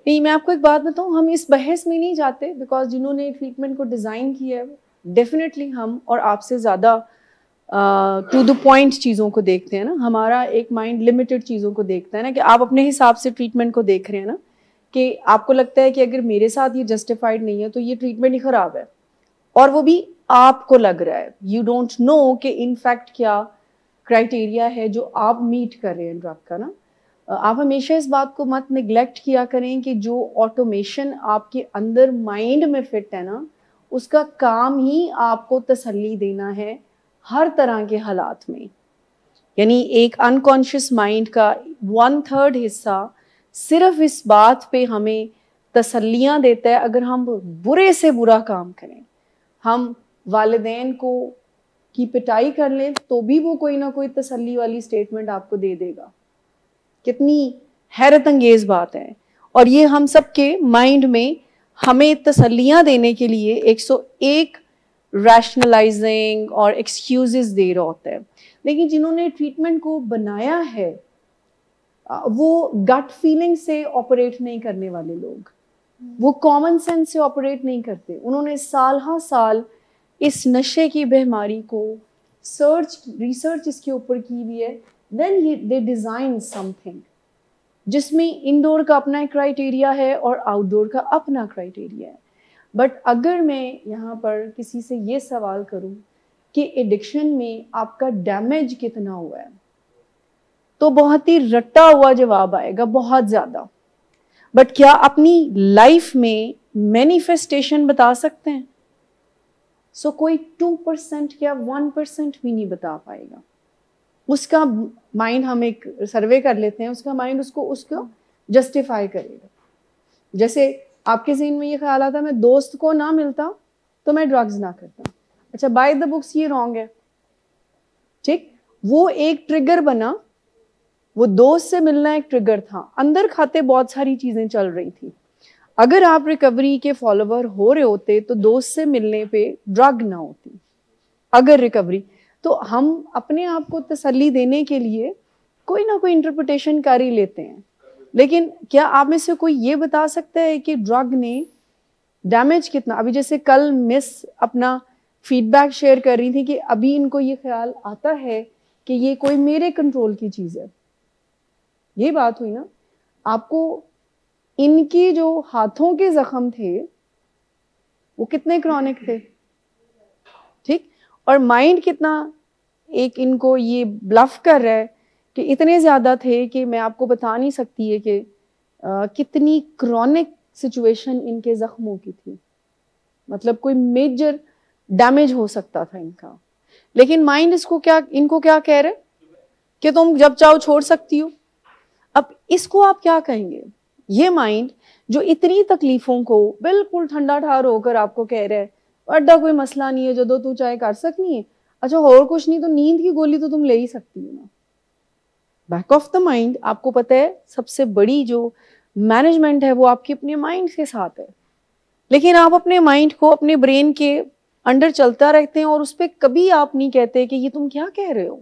नहीं, मैं आपको एक बात बताऊं, हम इस बहस में नहीं जाते बिकॉज जिन्होंने ट्रीटमेंट को डिज़ाइन किया है डेफिनेटली हम और आपसे ज़्यादा टू द पॉइंट चीज़ों को देखते हैं ना। हमारा एक माइंड लिमिटेड चीज़ों को देखता है ना, कि आप अपने हिसाब से ट्रीटमेंट को देख रहे हैं ना, कि आपको लगता है कि अगर मेरे साथ ये जस्टिफाइड नहीं है तो ये ट्रीटमेंट ही ख़राब है, और वो भी आपको लग रहा है। यू डोंट नो कि इनफैक्ट क्या क्राइटेरिया है जो आप मीट कर रहे हैं ड्रग का ना। आप हमेशा इस बात को मत निगलेक्ट किया करें कि जो ऑटोमेशन आपके अंदर माइंड में फिट है ना, उसका काम ही आपको तसल्ली देना है हर तरह के हालात में। यानी एक अनकॉन्शियस माइंड का 1/3 हिस्सा सिर्फ इस बात पे हमें तसल्लियां देता है अगर हम बुरे से बुरा काम करें। हम वालिदैन को की पिटाई कर लें तो भी वो कोई ना कोई तसल्ली वाली स्टेटमेंट आपको दे देगा। कितनी हैरत अंगेज बात है। और ये हम सबके माइंड में हमें तसल्लियां देने के लिए 101 रैशनलाइजिंग और एक्सक्यूजेस दे रहा होता है। लेकिन जिन्होंने ट्रीटमेंट को बनाया है वो गट फीलिंग से ऑपरेट नहीं करने वाले लोग, वो कॉमन सेंस से ऑपरेट नहीं करते। उन्होंने साल हाँ साल इस नशे की बीमारी को रिसर्च इसके ऊपर की हुई है। देन दे डिजाइन समथिंग जिसमें इंडोर का अपना क्राइटेरिया है और आउटडोर का अपना क्राइटेरिया है। बट अगर मैं यहाँ पर किसी से ये सवाल करूँ कि एडिक्शन में आपका डैमेज कितना हुआ है, तो बहुत ही रट्टा हुआ जवाब आएगा, बहुत ज़्यादा। बट क्या अपनी लाइफ में मैनिफेस्टेशन बता सकते हैं? सो कोई 2% या 1% भी नहीं बता पाएगा। उसका माइंड, हम एक सर्वे कर लेते हैं, उसका माइंड उसको जस्टिफाई करेगा। जैसे आपके ज़हन में ये ख्याल आता मैं दोस्त को ना मिलता तो मैं ड्रग्स ना करता। अच्छा, बाय द बुक्स ये रॉन्ग है, ठीक। वो एक ट्रिगर बना, वो दोस्त से मिलना एक ट्रिगर था, अंदर खाते बहुत सारी चीजें चल रही थी। अगर आप रिकवरी के फॉलोवर हो रहे होते तो दोस्त से मिलने पे ड्रग ना होती। अगर रिकवरी, तो हम अपने आप को तसल्ली देने के लिए कोई ना कोई इंटरप्रिटेशन कर ही लेते हैं। लेकिन क्या आप में से कोई ये बता सकता है कि ड्रग ने डैमेज कितना? अभी जैसे कल मिस अपना फीडबैक शेयर कर रही थी कि अभी इनको ये ख्याल आता है कि ये कोई मेरे कंट्रोल की चीज है। ये बात हुई ना। आपको इनकी जो हाथों के जख्म थे वो कितने क्रॉनिक थे, ठीक। और माइंड कितना एक इनको ये ब्लफ कर रहा है कि इतने ज्यादा थे कि मैं आपको बता नहीं सकती है कि कितनी क्रॉनिक सिचुएशन इनके जख्मों की थी। मतलब कोई मेजर डैमेज हो सकता था इनका। लेकिन माइंड इनको क्या कह रहे कि तुम जब चाहो छोड़ सकती हो। अब इसको आप क्या कहेंगे? ये माइंड जो इतनी तकलीफों को बिल्कुल ठंडा ठार होकर आपको कह रहा है अड्डा कोई मसला नहीं है, जो तू चाहे कर सकनी है। अच्छा, और कुछ नहीं तो नींद की गोली तो तुम ले ही सकती हो ना। बैक ऑफ द माइंड आपको पता है सबसे बड़ी जो मैनेजमेंट है वो आपके अपने माइंड के साथ है। लेकिन आप अपने माइंड को अपने ब्रेन के अंडर चलता रहते हैं और उस पर कभी आप नहीं कहते कि ये तुम क्या कह रहे हो।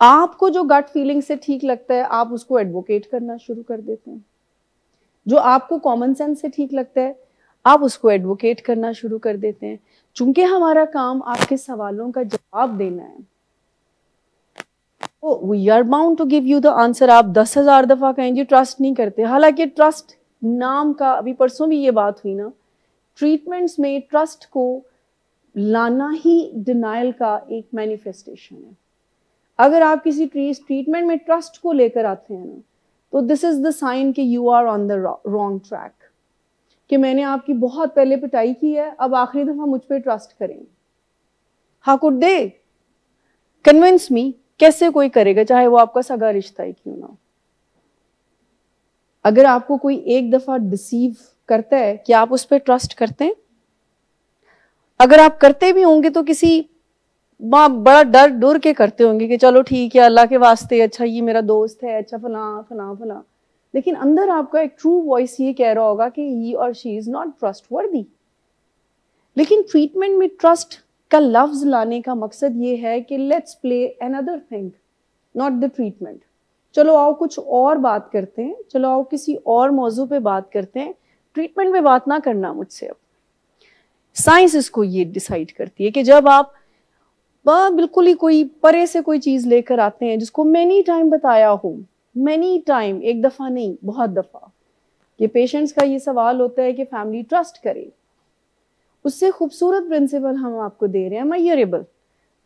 आपको जो गट फीलिंग से ठीक लगता है आप उसको एडवोकेट करना शुरू कर देते हैं। जो आपको कॉमन सेंस से ठीक लगता है आप उसको एडवोकेट करना शुरू कर देते हैं। चूंकि हमारा काम आपके सवालों का जवाब देना है, तो we are bound to give you the answer. आप 10,000 दफा कहें जी ट्रस्ट नहीं करते, हालांकि ट्रस्ट नाम का, अभी परसों भी ये बात हुई ना, ट्रीटमेंट्स में ट्रस्ट को लाना ही डिनायल का एक मैनिफेस्टेशन है। अगर आप किसी ट्रीटमेंट में ट्रस्ट को लेकर आते हैं ना, तो दिस इज द साइन कि you are on the wrong track, कि मैंने आपकी बहुत पहले पिटाई की है, अब आखिरी दफा मुझ पर ट्रस्ट करें। How could they convince me? कैसे कोई करेगा, चाहे वो आपका सगा रिश्ता ही क्यों ना हो। अगर आपको कोई एक दफा डिसीव करता है, क्या आप उस पर ट्रस्ट करते हैं? अगर आप करते भी होंगे तो किसी बड़ा डर डर के करते होंगे कि चलो ठीक है अल्लाह के वास्ते, अच्छा ये मेरा दोस्त है, अच्छा फला फला फला। लेकिन अंदर आपका एक ट्रू वॉइस ये कह रहा होगा कि ही और शी इज नॉट ट्रस्टवर्दी। लेकिन ट्रीटमेंट में ट्रस्ट का लफ्ज लाने का मकसद ये है कि let's play another thing, not the treatment. चलो आओ कुछ और बात करते हैं, चलो आओ किसी और मौजू पे बात करते हैं, ट्रीटमेंट पे बात ना करना मुझसे। अब साइंस इसको ये डिसाइड करती है कि जब आप बिल्कुल ही कोई परे से कोई चीज लेकर आते हैं जिसको मैनी टाइम बताया हो, मैनी टाइम, एक दफा नहीं बहुत दफा, ये पेशेंट्स का ये सवाल होता है कि फैमिली ट्रस्ट करे। उससे खूबसूरत प्रिंसिपल हम आपको दे रहे हैं, मेजरेबल,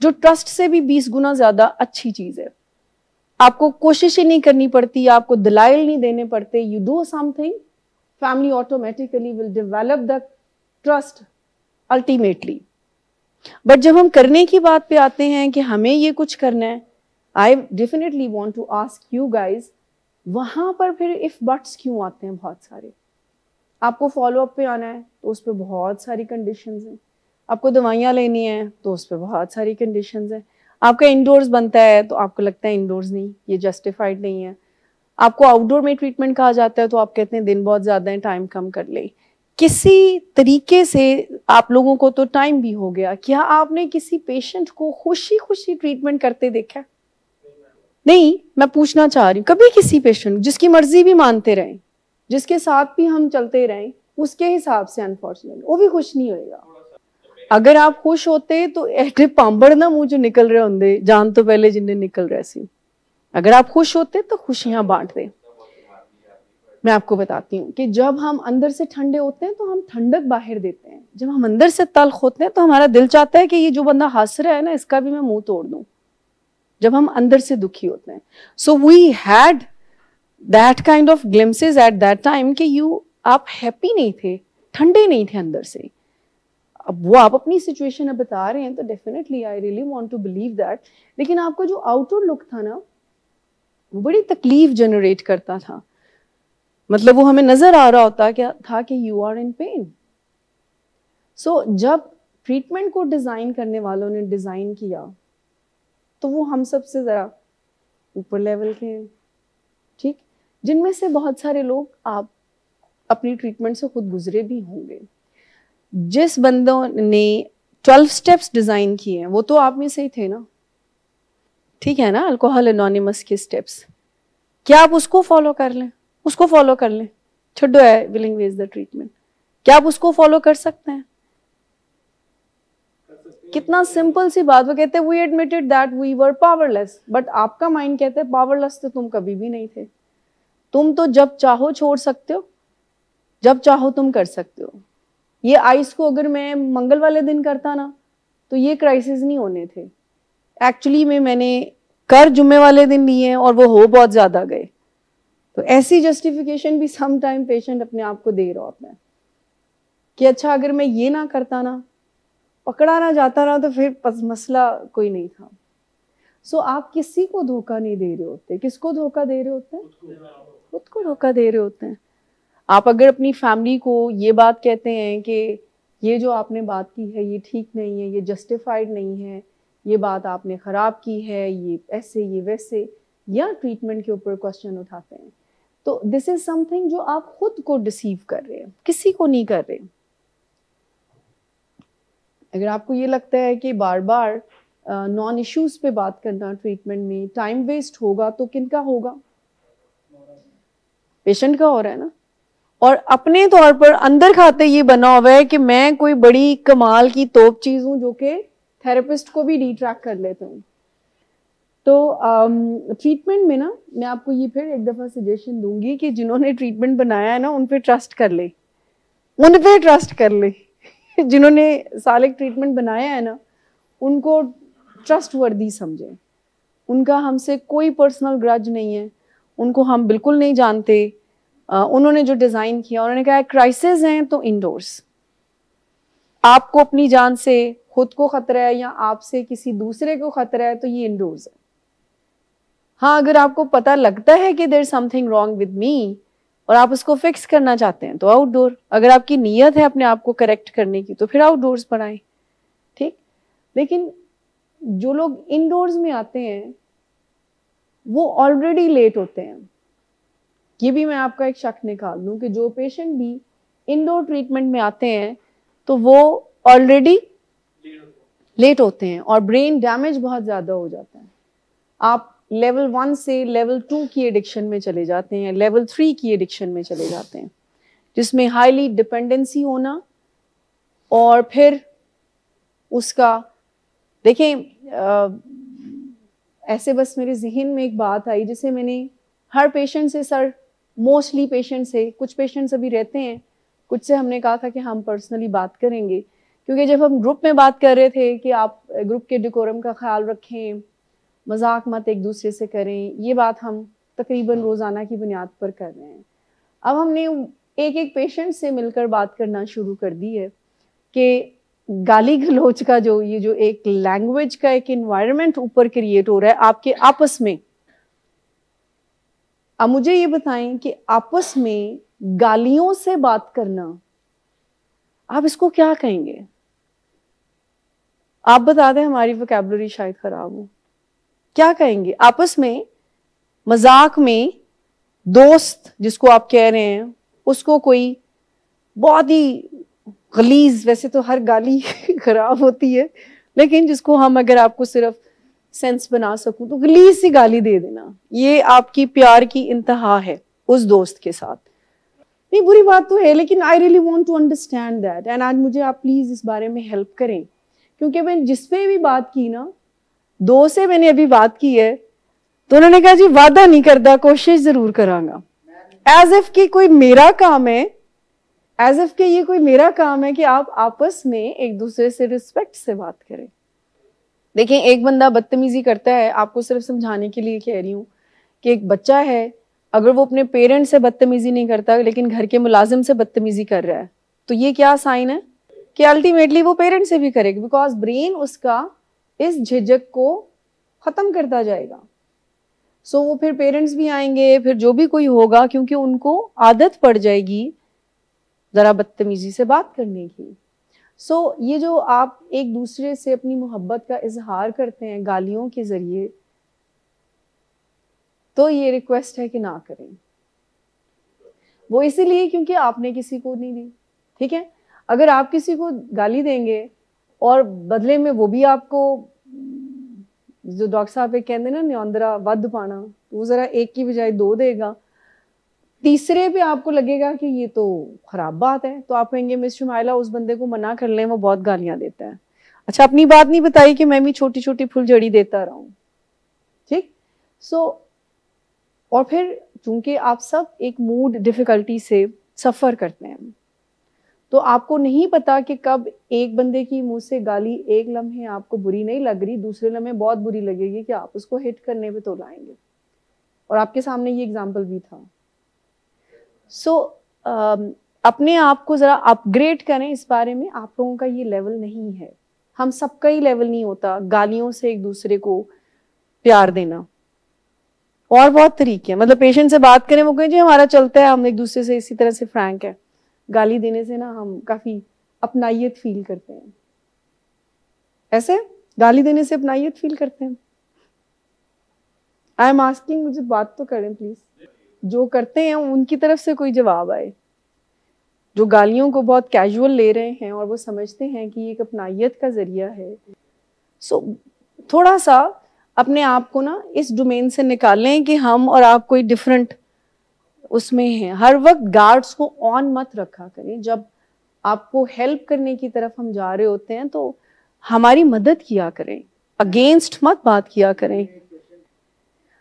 जो ट्रस्ट से भी 20 गुना ज्यादा अच्छी चीज है। आपको कोशिश ही नहीं करनी पड़ती, आपको दलाइल नहीं देने पड़ते, you do something, family automatically will develop the trust ultimately. But जब हम करने की बात पे आते हैं कि हमें ये कुछ करना है, I definitely want to ask you guys, वहां पर फिर इफ बट्स क्यों आते हैं बहुत सारे। आपको फॉलोअप पे आना है तो उस पर बहुत सारी कंडीशंस हैं, आपको दवाइयाँ लेनी है तो उस पर बहुत सारी कंडीशंस हैं, आपका इंडोर्स बनता है तो आपको लगता है इंडोर्स नहीं, ये जस्टिफाइड नहीं है, आपको आउटडोर में ट्रीटमेंट कहा जाता है तो आप कहते हैं दिन बहुत ज़्यादा है, टाइम कम कर ले। किसी तरीके से आप लोगों को तो टाइम भी हो गया, क्या आपने किसी पेशेंट को खुशी खुशी ट्रीटमेंट करते देखा? नहीं, मैं पूछना चाह रही हूँ, कभी किसी पेशेंट जिसकी मर्जी भी मानते रहें, जिसके साथ भी हम चलते रहें उसके हिसाब से, अनफॉर्चुनेटली वो भी खुश नहीं होएगा। अगर आप खुश होते तो ऐसे पांबड़ ना मुंह जो निकल रहे होंगे जान तो पहले जिन्हें निकल रहे सी। अगर आप खुश होते तो खुशियां बांट दे। मैं आपको बताती हूँ कि जब हम अंदर से ठंडे होते हैं तो हम ठंडक बाहर देते हैं, जब हम अंदर से तल्ख होते हैं तो हमारा दिल चाहता है कि ये जो बंदा हंस रहा है ना इसका भी मैं मुंह तोड़ दूं, जब हम अंदर से दुखी होते हैं। So we had that kind of glimpses at that time कि आप हैप्पी नहीं थे, ठंडे नहीं थे अंदर से। अब वो आप अपनी सिचुएशन अब बता रहे हैं तो definitely I really want to believe that, लेकिन आपका जो आउटर लुक था ना वो बड़ी तकलीफ जनरेट करता था। मतलब वो हमें नजर आ रहा होता क्या था कि यू आर इन पेन। सो जब ट्रीटमेंट को डिजाइन करने वालों ने डिजाइन किया तो वो हम सबसे जरा ऊपर लेवल के हैं, ठीक, जिनमें से बहुत सारे लोग आप अपनी ट्रीटमेंट से खुद गुजरे भी होंगे। जिस बंदों ने 12 स्टेप्स डिजाइन किए हैं वो तो आप में से ही थे ना, ठीक है ना, अल्कोहल एनोनिमस के स्टेप्स, क्या आप उसको फॉलो कर लें? उसको फॉलो कर लें, छोड़ो है विलिंग वेज द ट्रीटमेंट, क्या आप उसको फॉलो कर सकते हैं? कितना सिंपल सी बात। वो कहते हैं we admitted that we were powerless, but आपका माइंड कहता है पावरलेस तो तुम कभी भी नहीं थे, तुम तो जब चाहो छोड़ सकते हो, जब चाहो तुम कर सकते हो। ये आइस को अगर मैं मंगल वाले दिन करता ना तो ये क्राइसिस नहीं होने थे। एक्चुअली में मैंने कर जुम्मे वाले दिन लिए हैं और वो हो बहुत ज्यादा गए। तो ऐसी जस्टिफिकेशन भी सम टाइम पेशेंट अपने आप को दे रहा होता है कि अच्छा अगर मैं ये ना करता ना, पकड़ा ना जाता ना तो फिर मसला कोई नहीं था। सो आप किसी को धोखा नहीं दे रहे होते। किसको धोखा दे रहे होते हैं? खुद को धोखा दे रहे होते हैं। आप अगर अपनी फैमिली को ये बात कहते हैं कि ये जो आपने बात की है ये ठीक नहीं है, ये जस्टिफाइड नहीं है, ये बात आपने ख़राब की है, ये ऐसे ये वैसे, या ट्रीटमेंट के ऊपर क्वेश्चन उठाते हैं, तो दिस इज समथिंग जो आप खुद को डिसीव कर रहे हैं, किसी को नहीं कर रहे। अगर आपको ये लगता है कि बार बार नॉन इश्यूज पे बात करना ट्रीटमेंट में टाइम वेस्ट होगा, तो किनका होगा? पेशेंट का हो रहा है ना। और अपने तौर पर अंदर खाते ये बना हुआ है कि मैं कोई बड़ी कमाल की तोप चीज हूं जो कि थेरेपिस्ट को भी डिट्रैक्ट कर लेते हूँ। तो ट्रीटमेंट में ना मैं आपको ये फिर एक दफ़ा सजेशन दूंगी कि जिन्होंने ट्रीटमेंट बनाया है ना उन पे ट्रस्ट कर ले, उन पे ट्रस्ट कर ले। जिन्होंने सालिक ट्रीटमेंट बनाया है ना उनको ट्रस्ट वर्दी समझें। उनका हमसे कोई पर्सनल ग्रज नहीं है, उनको हम बिल्कुल नहीं जानते। उन्होंने जो डिज़ाइन किया, उन्होंने कहा क्राइसिस हैं तो इंडोर्स, आपको अपनी जान से खुद को खतरा है या आपसे किसी दूसरे को खतरा है तो ये इंडोर्स है। हाँ, अगर आपको पता लगता है कि there is something wrong with me और आप उसको फिक्स करना चाहते हैं तो आउटडोर। अगर आपकी नीयत है अपने आप को करेक्ट करने की तो फिर आउटडोर्स बनाएं, ठीक। लेकिन जो लोग इनडोर्स में आते हैं वो ऑलरेडी लेट होते हैं। ये भी मैं आपका एक शक निकाल दूं कि जो पेशेंट भी इंडोर ट्रीटमेंट में आते हैं तो वो ऑलरेडी लेट होते हैं और ब्रेन डैमेज बहुत ज़्यादा हो जाता है। आप लेवल 1 से लेवल 2 की एडिक्शन में चले जाते हैं, लेवल 3 की एडिक्शन में चले जाते हैं, जिसमें हाईली डिपेंडेंसी होना और फिर उसका देखें ऐसे बस मेरे जहन में एक बात आई जिसे मैंने हर पेशेंट से, सर मोस्टली पेशेंट से, कुछ पेशेंट्स अभी रहते हैं, कुछ से हमने कहा था कि हम पर्सनली बात करेंगे, क्योंकि जब हम ग्रुप में बात कर रहे थे कि आप ग्रुप के डेकोरम का ख्याल रखें, मजाक मत एक दूसरे से करें, ये बात हम तकरीबन रोज़ाना की बुनियाद पर कर रहे हैं। अब हमने एक एक पेशेंट से मिलकर बात करना शुरू कर दी है कि गाली गलोच का जो ये जो एक लैंग्वेज का एक एनवायरनमेंट ऊपर क्रिएट हो रहा है आपके आपस में। अब मुझे ये बताएं कि आपस में गालियों से बात करना, आप इसको क्या कहेंगे? आप बता दें, हमारी वोकैबुलरी शायद खराब हो। क्या कहेंगे आपस में? मजाक में दोस्त जिसको आप कह रहे हैं उसको कोई बहुत ही गलीज, वैसे तो हर गाली खराब होती है, लेकिन जिसको हम अगर आपको सिर्फ सेंस बना सकूं तो गलीज सी गाली दे देना, ये आपकी प्यार की इंतहा है उस दोस्त के साथ। नहीं, बुरी बात तो है, लेकिन I really want to understand that and आज मुझे आप प्लीज इस बारे में हेल्प करें, क्योंकि मैंने जिसपे भी बात की ना, 2 से मैंने अभी बात की है, तो उन्होंने कहा जी वादा नहीं करता, कोशिश जरूर करांगा। एज इफ कि कोई मेरा काम है, एज इफ कि ये कोई मेरा काम है कि आप आपस में एक दूसरे से रिस्पेक्ट से बात करें। देखें, एक बंदा बदतमीजी करता है, आपको सिर्फ समझाने के लिए कह रही हूँ कि एक बच्चा है, अगर वो अपने पेरेंट्स से बदतमीजी नहीं करता लेकिन घर के मुलाजिम से बदतमीजी कर रहा है, तो ये क्या साइन है कि अल्टीमेटली वो पेरेंट्स से भी करेगा, बिकॉज ब्रेन उसका इस झिझक को खत्म करता जाएगा। सो वो फिर पेरेंट्स भी आएंगे, फिर जो भी कोई होगा, क्योंकि उनको आदत पड़ जाएगी जरा बदतमीजी से बात करने की। सो ये जो आप एक दूसरे से अपनी मोहब्बत का इजहार करते हैं गालियों के जरिए, तो ये रिक्वेस्ट है कि ना करें। वो इसीलिए क्योंकि आपने किसी को नहीं दी, ठीक है? अगर आप किसी को गाली देंगे और बदले में वो भी आपको, जो डॉक्टर साहब एक कहते हैं ना, न्योंदरा वध पाना, तो वो जरा एक की बजाय 2 देगा, तीसरे पे आपको लगेगा कि ये तो खराब बात है, तो आप कहेंगे मिस शुमाइला उस बंदे को मना कर लें, वो बहुत गालियां देता है। अच्छा, अपनी बात नहीं बताई कि मैं भी छोटी छोटी फुलझड़ी देता रहूं, ठीक? सो और फिर चूंकि आप सब एक मूड डिफिकल्टी से सफर करते हैं, तो आपको नहीं पता कि कब एक बंदे की मुंह से गाली एक लम्हे आपको बुरी नहीं लग रही, दूसरे लम्हे बहुत बुरी लगेगी कि आप उसको हिट करने पे तो लाएंगे। और आपके सामने ये एग्जाम्पल भी था। सो अपने आप को जरा अपग्रेड करें इस बारे में। आप लोगों का ये लेवल नहीं है, हम सबका ही लेवल नहीं होता गालियों से एक दूसरे को प्यार देना। और बहुत तरीके हैं, मतलब पेशेंट से बात करें, वो कहें जी हमारा चलता है, हम एक दूसरे से इसी तरह से फ्रैंक है। गाली देने से ना हम काफी अपनाइयत फील करते हैं। ऐसे गाली देने से अपनाइयत फील करते हैं? आई एम आस्किंग, मुझे बात तो करें प्लीज। जो करते हैं उनकी तरफ से कोई जवाब आए। जो गालियों को बहुत कैजुअल ले रहे हैं और वो समझते हैं कि ये एक अपनाइयत का जरिया है। सो थोड़ा सा अपने आप को ना इस डोमेन से निकालें कि हम और आप कोई डिफरेंट उसमें हैं। हर वक्त गार्ड्स को ऑन मत रखा करें। जब आपको हेल्प करने की तरफ हम जा रहे होते हैं तो हमारी मदद किया करें, अगेंस्ट मत बात किया करें।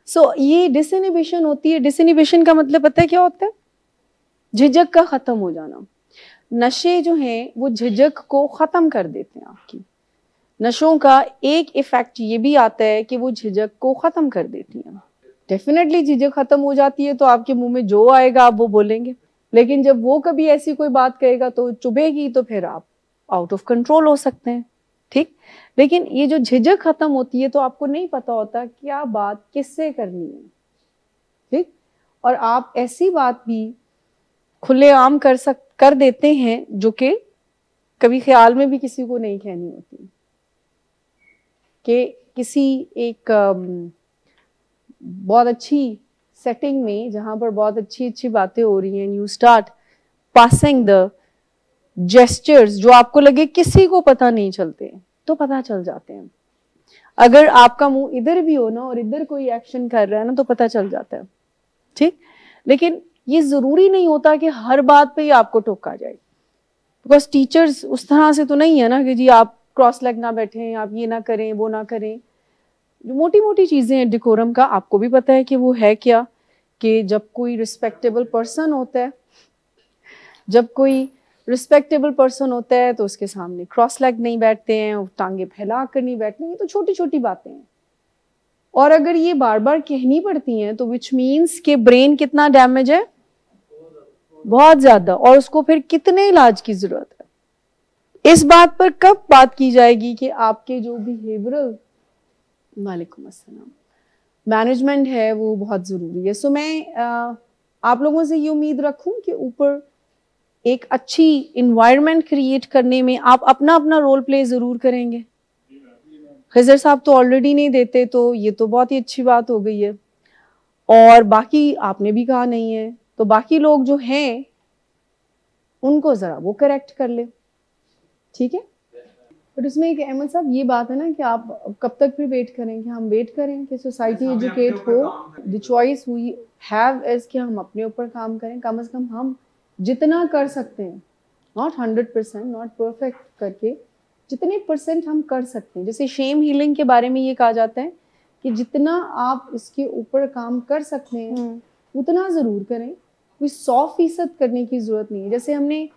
सो ये डिसइनहिबिशन होती है। डिसइनहिबिशन का मतलब पता है क्या होता है? झिझक का खत्म हो जाना। नशे जो हैं वो झिझक को खत्म कर देते हैं आपकी। नशों का एक इफेक्ट ये भी आता है कि वो झिझक को खत्म कर देती हैं। डेफिनेटली झिझक खत्म हो जाती है तो आपके मुंह में जो आएगा आप वो बोलेंगे, लेकिन जब वो कभी ऐसी कोई बात कहेगा तो चुभेगी, तो फिर आप आउट ऑफ कंट्रोल हो सकते हैं, ठीक? लेकिन ये जो झिझक खत्म होती है तो आपको नहीं पता होता क्या बात किससे करनी है, ठीक? और आप ऐसी बात भी खुलेआम कर देते हैं जो कि कभी ख्याल में भी किसी को नहीं कहनी होती। कि किसी एक बहुत अच्छी सेटिंग में जहां पर बहुत अच्छी अच्छी बातें हो रही हैं, you start passing the gestures जो आपको लगे किसी को पता नहीं चलते तो पता चल जाते हैं। अगर आपका मुंह इधर भी हो ना और इधर कोई एक्शन कर रहा है ना तो पता चल जाता है, ठीक। लेकिन ये जरूरी नहीं होता कि हर बात पे ही आपको टोका जाए, बिकॉज टीचर्स उस तरह से तो नहीं है ना कि जी आप क्रॉस लेग ना बैठें, आप ये ना करें, वो ना करें। जो मोटी मोटी चीजें हैं डिकोरम का, आपको भी पता है कि वो है क्या, कि जब कोई रिस्पेक्टेबल पर्सन होता है, जब कोई रिस्पेक्टेबल पर्सन होता है तो उसके सामने क्रॉस लेग नहीं बैठते हैं, टांगे फैला कर नहीं बैठते हैं। ये तो छोटी छोटी बातें हैं, और अगर ये बार बार कहनी पड़ती हैं तो विच मीन्स कि ब्रेन कितना डैमेज है, बहुत ज्यादा, और उसको फिर कितने इलाज की जरूरत है। इस बात पर कब बात की जाएगी कि आपके जो बिहेवियरल, वालेकुम अस्सलाम, मैनेजमेंट है वो बहुत जरूरी है। सो मैं आप लोगों से ये उम्मीद रखूं कि ऊपर एक अच्छी इन्वायरमेंट क्रिएट करने में आप अपना अपना रोल प्ले जरूर करेंगे। खिजर साहब तो ऑलरेडी नहीं देते, तो ये तो बहुत ही अच्छी बात हो गई है, और बाकी आपने भी कहा नहीं है, तो बाकी लोग जो हैं उनको जरा वो करेक्ट कर ले, ठीक है। बट उसमें एक अहमद साहब ये बात है ना कि आप कब तक फिर वेट करें, कि हम वेट करें कि सोसाइटी एजुकेट हो। The choice we have is कि हम अपने ऊपर काम करें, कम से कम हम जितना कर सकते हैं, नॉट 100%, नॉट परफेक्ट करके, जितने परसेंट हम कर सकते हैं। जैसे शेम हीलिंग के बारे में ये कहा जाता है कि जितना आप इसके ऊपर काम कर सकते हैं उतना ज़रूर करें, कोई 100% करने की ज़रूरत नहीं है। जैसे हमने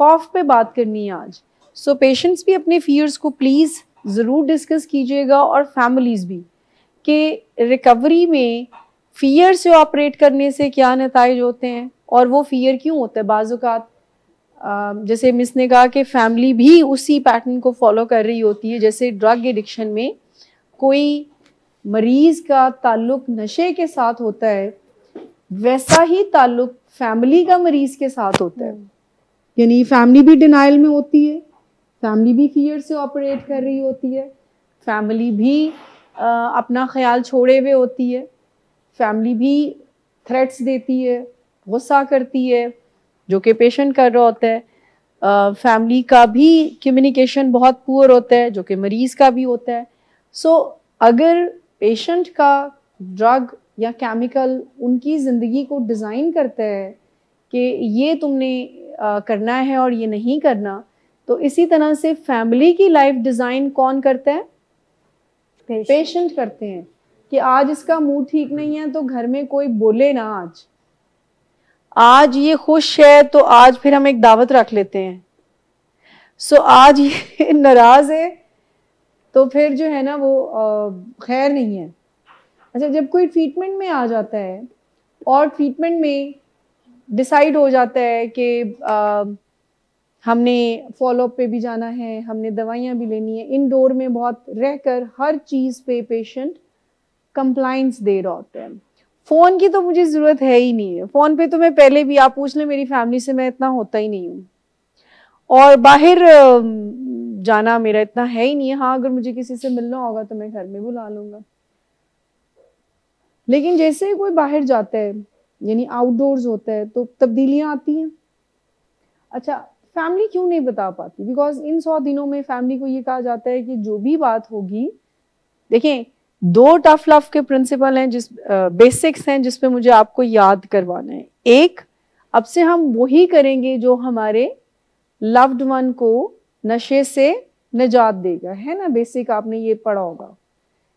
खौफ पे बात करनी है आज, सो पेशेंट्स भी अपने फियर्स को प्लीज़ ज़रूर डिस्कस कीजिएगा, और फैमिलीज़ भी, कि रिकवरी में फियर से ऑपरेट करने से क्या नताइज होते हैं और वो फियर क्यों होता है। बाज़ औक़ात जैसे मिस ने कहा कि फैमिली भी उसी पैटर्न को फॉलो कर रही होती है। जैसे ड्रग एडिक्शन में कोई मरीज का ताल्लुक नशे के साथ होता है, वैसा ही ताल्लुक फैमिली का मरीज के साथ होता है। यानी फैमिली भी डिनाइल में होती है, फैमिली भी फियर से ऑपरेट कर रही होती है, फैमिली भी अपना ख्याल छोड़े हुए होती है, फैमिली भी थ्रेट्स देती है, गुस्सा करती है जो कि पेशेंट कर रहा होता है, फैमिली का भी कम्युनिकेशन बहुत पुअर होता है जो कि मरीज़ का भी होता है। सो अगर पेशेंट का ड्रग या केमिकल उनकी ज़िंदगी को डिज़ाइन करता है कि ये तुमने करना है और ये नहीं करना, तो इसी तरह से फैमिली की लाइफ डिज़ाइन कौन करता है? पेशेंट करते हैं। कि आज इसका मूड ठीक नहीं है तो घर में कोई बोले ना, आज ये खुश है तो आज फिर हम एक दावत रख लेते हैं। सो आज ये नाराज है तो फिर जो है ना वो खैर नहीं है। अच्छा, जब कोई ट्रीटमेंट में आ जाता है और ट्रीटमेंट में डिसाइड हो जाता है कि हमने फॉलोअप पे भी जाना है, हमने दवाइयाँ भी लेनी है, इंडोर में बहुत रहकर हर चीज़ पे पेशेंट कंप्लाइंस दे रहा होता है। फ़ोन की तो मुझे ज़रूरत है ही नहीं है, फ़ोन पे तो मैं पहले भी, आप पूछ लें मेरी फैमिली से, मैं इतना होता ही नहीं हूँ, और बाहर जाना मेरा इतना है ही नहीं है। हाँ, अगर मुझे किसी से मिलना होगा तो मैं घर में बुला लूँगा। लेकिन जैसे ही कोई बाहर जाता है, यानी आउटडोर्स होता है, तो तब्दीलियाँ आती हैं। अच्छा, फैमिली क्यों नहीं बता पाती? बिकॉज इन 100 दिनों में फैमिली को ये कहा जाता है कि जो भी बात होगी, देखें 2 टफ लव के प्रिंसिपल हैं, जिस बेसिक्स हैं जिस पे मुझे आपको याद करवाना है। एक, अब से हम वही करेंगे जो हमारे लव्ड वन को नशे से निजात देगा, है ना। बेसिक आपने ये पढ़ा होगा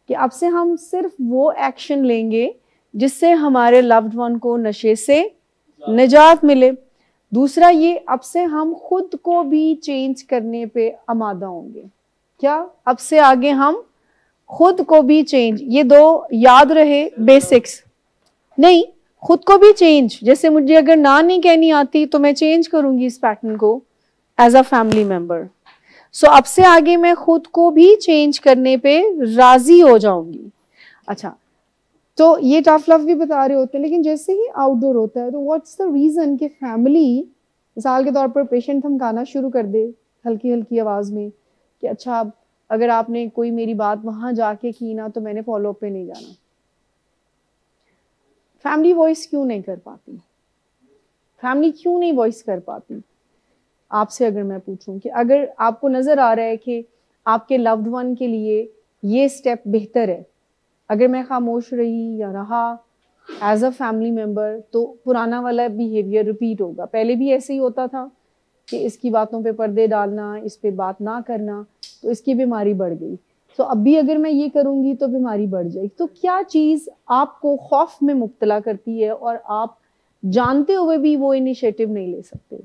कि अब से हम सिर्फ वो एक्शन लेंगे जिससे हमारे लव्ड वन को नशे से निजात मिले। दूसरा ये, अब से हम खुद को भी चेंज करने पे आमादा होंगे। क्या? अब से आगे हम खुद को भी चेंज, ये 2 याद रहे बेसिक्स। नहीं, खुद को भी चेंज, जैसे मुझे अगर ना नहीं कहनी आती तो मैं चेंज करूंगी इस पैटर्न को एज अ फैमिली मेंबर। सो अब से आगे मैं खुद को भी चेंज करने पे राजी हो जाऊंगी। अच्छा, तो ये टफ लव भी बता रहे होते हैं, लेकिन जैसे ही आउटडोर होता है तो व्हाट्स द रीजन कि फैमिली, मिसाल के तौर पर पेशेंट धमकाना शुरू कर दे हल्की हल्की आवाज में कि अच्छा अगर आपने कोई मेरी बात वहां जाके की ना तो मैंने फॉलो अप पे नहीं जाना। फैमिली वॉइस क्यों नहीं कर पाती? फैमिली क्यों नहीं वॉइस कर पाती? आपसे अगर मैं पूछूं कि अगर आपको नजर आ रहा है कि आपके लव्ड वन के लिए ये स्टेप बेहतर है। अगर मैं खामोश रही या रहा एज अ फैमिली मेम्बर तो पुराना वाला बिहेवियर रिपीट होगा। पहले भी ऐसे ही होता था कि इसकी बातों पे पर्दे डालना, इस पे बात ना करना, तो इसकी बीमारी बढ़ गई। तो अब भी अगर मैं ये करूँगी तो बीमारी बढ़ जाएगी। तो क्या चीज़ आपको खौफ में मुब्तला करती है और आप जानते हुए भी वो इनिशिएटिव नहीं ले सकते?